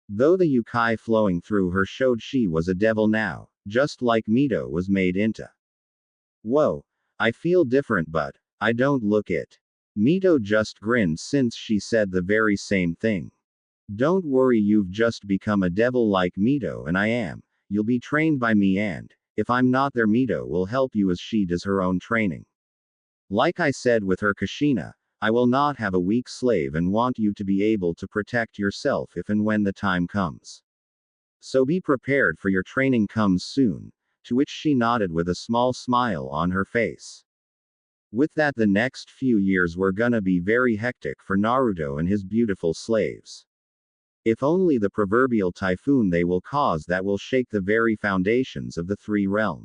S1: Though the yokai flowing through her showed she was a devil now, just like Mito was made into. Whoa, I feel different, but I don't look it. Mito just grinned since she said the very same thing. Don't worry, you've just become a devil like Mito and I am. You'll be trained by me, and if I'm not there, Mito will help you as she does her own training. Like I said with her Kushina, I will not have a weak slave and want you to be able to protect yourself if and when the time comes. So be prepared, for your training comes soon. To which she nodded with a small smile on her face. With that, the next few years were gonna be very hectic for Naruto and his beautiful slaves. If only the proverbial typhoon they will cause that will shake the very foundations of the three realms.